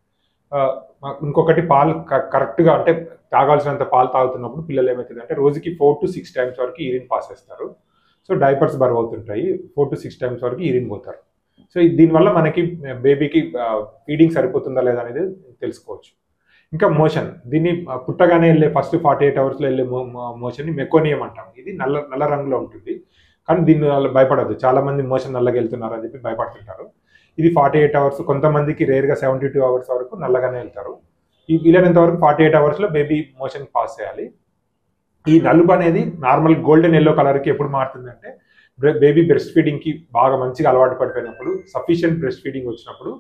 ఇంకొకటి పాలు కరెక్ట్గా అంటే తాగాల్సినంత పాలు తాగుతున్నప్పుడు పిల్లలు ఏమవుతుంది అంటే రోజుకి 4 to 6 times వరకు యూరిన్ పాస్ చేస్తారు. సో డైపర్స్ బరువు అవుతుంటాయి, 4 to 6 times వరకు యూరిన్ పోతారు. సో దీనివల్ల మనకి బేబీకి ఫీడింగ్ సరిపోతుందా లేదా అనేది తెలుసుకోవచ్చు. ఇంకా మోషన్, దీన్ని పుట్టగానే వెళ్ళే ఫస్ట్ 48 hours వెళ్ళే మోషన్ని మెకోనియం అంటాం. ఇది నల్ల రంగులో ఉంటుంది, కానీ దీన్ని వాళ్ళు భయపడద్దు. చాలా మంది మోషన్ నల్లగా వెళ్తున్నారు అని చెప్పి భయపడుతుంటారు. ఇది 48 hours, కొంతమందికి రేర్గా 72 hours వరకు నల్లగానే వెళ్తారు. ఈ వీలైనంత వరకు 48 hours లో బేబీ మోషన్ పాస్ చేయాలి. ఈ నలుపు అనేది నార్మల్ గోల్డెన్ ఎల్లో కలర్కి ఎప్పుడు మారుతుందంటే బేబీ బ్రెస్ట్ ఫీడింగ్కి బాగా మంచిగా అలవాటు పడిపోయినప్పుడు, సఫిషియెంట్ బ్రెస్ట్ ఫీడింగ్ వచ్చినప్పుడు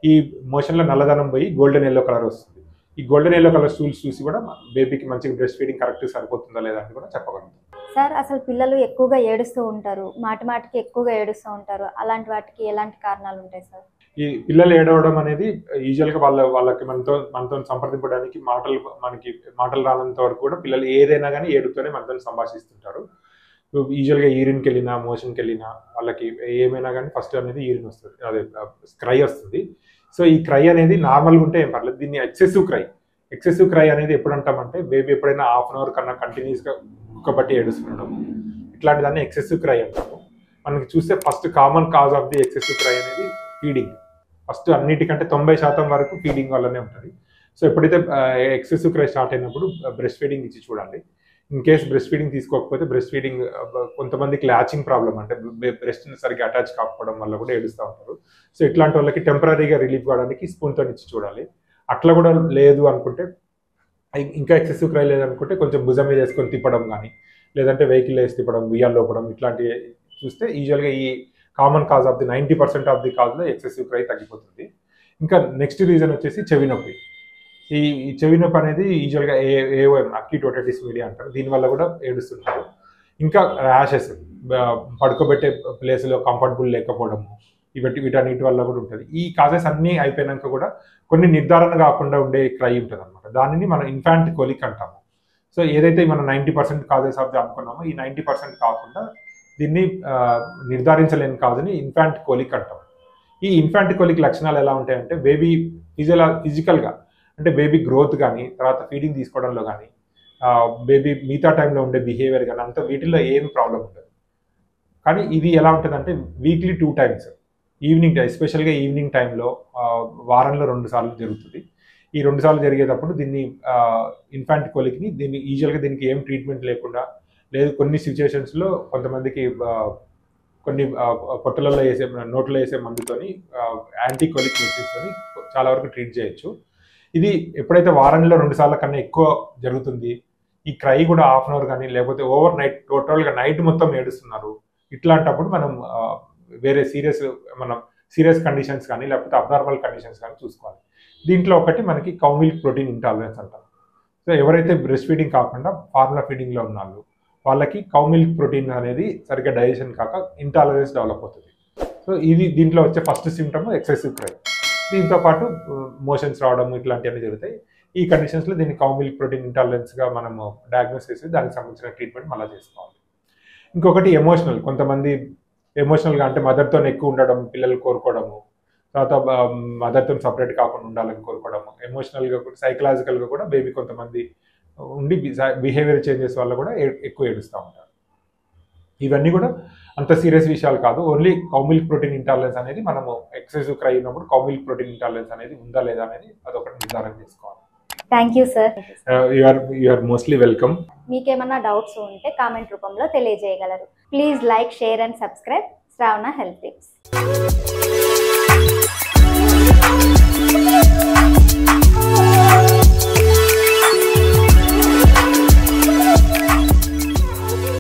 ఈ మోషన్లో నల్లదనం పోయి గోల్డెన్ ఎల్లో కలర్ వస్తుంది. ఈ గోల్డెన్ ఎల్లో కలర్ స్టూల్స్ చూసి కూడా బేబీకి మంచిగా బ్రెస్ట్ ఫీడింగ్ కరెక్ట్గా సరిపోతుందా లేదా అని కూడా చెప్పగలం. సార్, అసలు పిల్లలు ఎక్కువగా ఏడుస్తూ ఉంటారు, మాటికి ఎక్కువగా ఏడుస్తూ ఉంటారు, అలాంటి వాటికి ఎలాంటి కారణాలు ఉంటాయి సార్? ఈ పిల్లలు ఏడవడం అనేది యూజువల్గా వాళ్ళకి మనతో సంప్రదింపడానికి మాటలు రానంత వరకు కూడా పిల్లలు ఏదైనా కానీ ఏడుతూనే మనతో సంభాషిస్తుంటారు. యూజువల్గా యూరిన్కి వెళ్ళినా, మోషన్కి వెళ్ళినా వాళ్ళకి ఏమైనా కానీ ఫస్ట్ అనేది యూరిన్ వస్తుంది, అదే క్రై వస్తుంది. సో ఈ క్రై అనేది నార్మల్గా ఉంటే ఏం పర్లేదు. దీన్ని ఎక్సెసివ్ క్రై అనేది ఎప్పుడు అంటామంటే బేబీ ఎప్పుడైనా 1/2 hour కన్నా కంటిన్యూస్గా కుక్కబట్టి ఏడుస్తుండడం, ఇట్లాంటి దాన్ని ఎక్సెసివ్ క్రై అంటాము. మనకి చూస్తే first common cause of the excessive cry అనేది ఫీడింగ్. ఫస్ట్ అన్నిటికంటే 90% వరకు ఫీడింగ్ వల్లనే ఉంటుంది. సో ఎప్పుడైతే ఎక్సెసివ్ క్రై స్టార్ట్ అయినప్పుడు బ్రెస్ట్ ఫీడింగ్ ఇచ్చి చూడాలి. ఇన్ కేస్ బ్రెస్ట్ ఫీడింగ్ తీసుకోకపోతే బ్రెస్ట్ ఫీడింగ్ కొంతమందికి ల్యాచింగ్ ప్రాబ్లం, అంటే బ్రెస్ట్ సరిగ్గా అటాచ్ కాకపోవడం వల్ల కూడా ఏడుస్తూ ఉంటారు. సో ఇట్లాంటి వాళ్ళకి టెంపరీగా రిలీఫ్ కావడానికి స్పూన్తో ఇచ్చి చూడాలి. అట్లా కూడా లేదు అనుకుంటే, ఇంకా ఎక్సెసివ్ క్రై లేదనుకుంటే కొంచెం భుజం మీద వేసుకొని తిప్పడం కానీ, లేదంటే వెహికల్ వేసి తిప్పడం, ఉయ్యాలు లోపడం, ఇట్లాంటివి చూస్తే యూజువల్గా ఈ common cause of the 90% of the కాజ్లో ఎక్సెసివ్ క్రై తగ్గిపోతుంది. ఇంకా నెక్స్ట్ రీజన్ వచ్చేసి చెవి నొప్పి. ఈ చెవి నొప్పి అనేది యూజువల్గా ఏఓఎం, అక్యూట్ ఓటైటిస్ మీడియా అంటారు. దీనివల్ల కూడా ఏడుస్తుంటారు. ఇంకా ర్యాషెస్, పడుకోబెట్టే ప్లేస్లో కంఫర్టబుల్ లేకపోవడము, వీటన్నిటి వల్ల కూడా ఉంటుంది. ఈ కాజెస్ అన్నీ అయిపోయినాక కూడా కొన్ని నిర్ధారణ కాకుండా ఉండే క్రై ఉంటుంది అనమాట. దానిని మనం ఇన్ఫాంట్ కోలిక్ అంటాము. సో ఏదైతే మనం 90% కాజెస్ ఆఫ్ ది అనుకున్నామో, ఈ 90% కాకుండా దీన్ని నిర్ధారించలేని కాజుని ఇన్ఫాంట్ కోలిక్ అంటాం. ఈ ఇన్ఫాంట్ కోలిక్ లక్షణాలు ఎలా ఉంటాయంటే బేబీ ఫిజికల్గా అంటే బేబీ గ్రోత్ కానీ, తర్వాత ఫీడింగ్ తీసుకోవడంలో కానీ, బేబీ మిగతా టైంలో ఉండే బిహేవియర్ కానీ అంతా వీటిల్లో ఏం ప్రాబ్లం ఉండదు. కానీ ఇది ఎలా ఉంటుందంటే వీక్లీ 2 times ఈవినింగ్, ఎస్పెషల్గా ఈవినింగ్ టైంలో వారంలో 2 సార్లు జరుగుతుంది. ఈ 2 సార్లు జరిగేటప్పుడు దీన్ని ఇన్ఫాంట్ కోలిక్ని యూజువల్గా దీనికి ఏం ట్రీట్మెంట్ లేకుండా, లేదు కొన్ని సిచ్యువేషన్స్లో కొంతమందికి కొన్ని పొట్టలలో వేసే, నోట్లో వేసే మందుతోని, యాంటీకోలిక్ మెడిసిన్స్తోని చాలా వరకు ట్రీట్ చేయొచ్చు. ఇది ఎప్పుడైతే వారంలో 2 సార్ల కన్నా ఎక్కువ జరుగుతుంది, ఈ క్రై కూడా 1/2 hour కానీ లేకపోతే ఓవర్ నైట్ టోటల్గా నైట్ మొత్తం ఏడుస్తున్నారు, ఇట్లాంటప్పుడు మనం వేరే సీరియస్ కండిషన్స్ కానీ లేకపోతే అబ్నార్మల్ కండిషన్స్ కానీ చూసుకోవాలి. దీంట్లో ఒకటి మనకి కౌ మిల్క్ ప్రోటీన్ ఇంటాలరెన్స్ అంటారు. సో ఎవరైతే బ్రెస్ట్ ఫీడింగ్ కాకుండా ఫార్ములా ఫీడింగ్లో ఉన్నారో వాళ్ళకి కౌ మిల్క్ ప్రోటీన్ అనేది సరిగ్గా డైజెషన్ కాక ఇంటాలరెన్స్ డెవలప్ అవుతుంది. సో దీంట్లో వచ్చే ఫస్ట్ సిమ్టమ్ ఎక్సెసివ్ క్రై. దీంతో పాటు మోషన్స్ రావడం ఇట్లాంటివన్నీ జరుగుతాయి. ఈ కండిషన్స్లో దీన్ని కౌ మిల్క్ ప్రోటీన్ ఇంటాలరెన్స్గా మనము డయాగ్నోస్ చేసి దానికి సంబంధించిన ట్రీట్మెంట్ మళ్ళీ చేసుకోవాలి. ఇంకొకటి ఎమోషనల్. కొంతమంది ఎమోషనల్గా అంటే మదర్తో ఎక్కువ ఉండడం పిల్లలు కోరుకోవడము, తర్వాత మదర్తో సపరేట్ కాకుండా ఉండాలని కోరుకోవడము, ఎమోషనల్గా కూడా సైకలాజికల్గా కూడా బేబీ కొంతమంది ఉండి బిహేవియర్ చేంజెస్ వల్ల కూడా ఎక్కువ ఏడుస్తూ ఉంటారు. ఇవన్నీ కూడా అంత సీరియస్ విషయాలు కాదు. Only cow milk protein intolerance అనేది మనము ఎక్సెసివ్ క్రై ఉన్నప్పుడు కౌ మిల్క్ ప్రోటీన్ ఇంటాలరెన్స్ అనేది ఉందా లేదా అనేది అదొకటి నిర్ధారణ చేసుకోవాలి. Thank you sir. You are mostly welcome. మీకేమన్నా డౌట్స్ ఉంటే కామెంట్ రూపంలో తెలియజేయగలరు. Please like, share and subscribe Shravana health tips.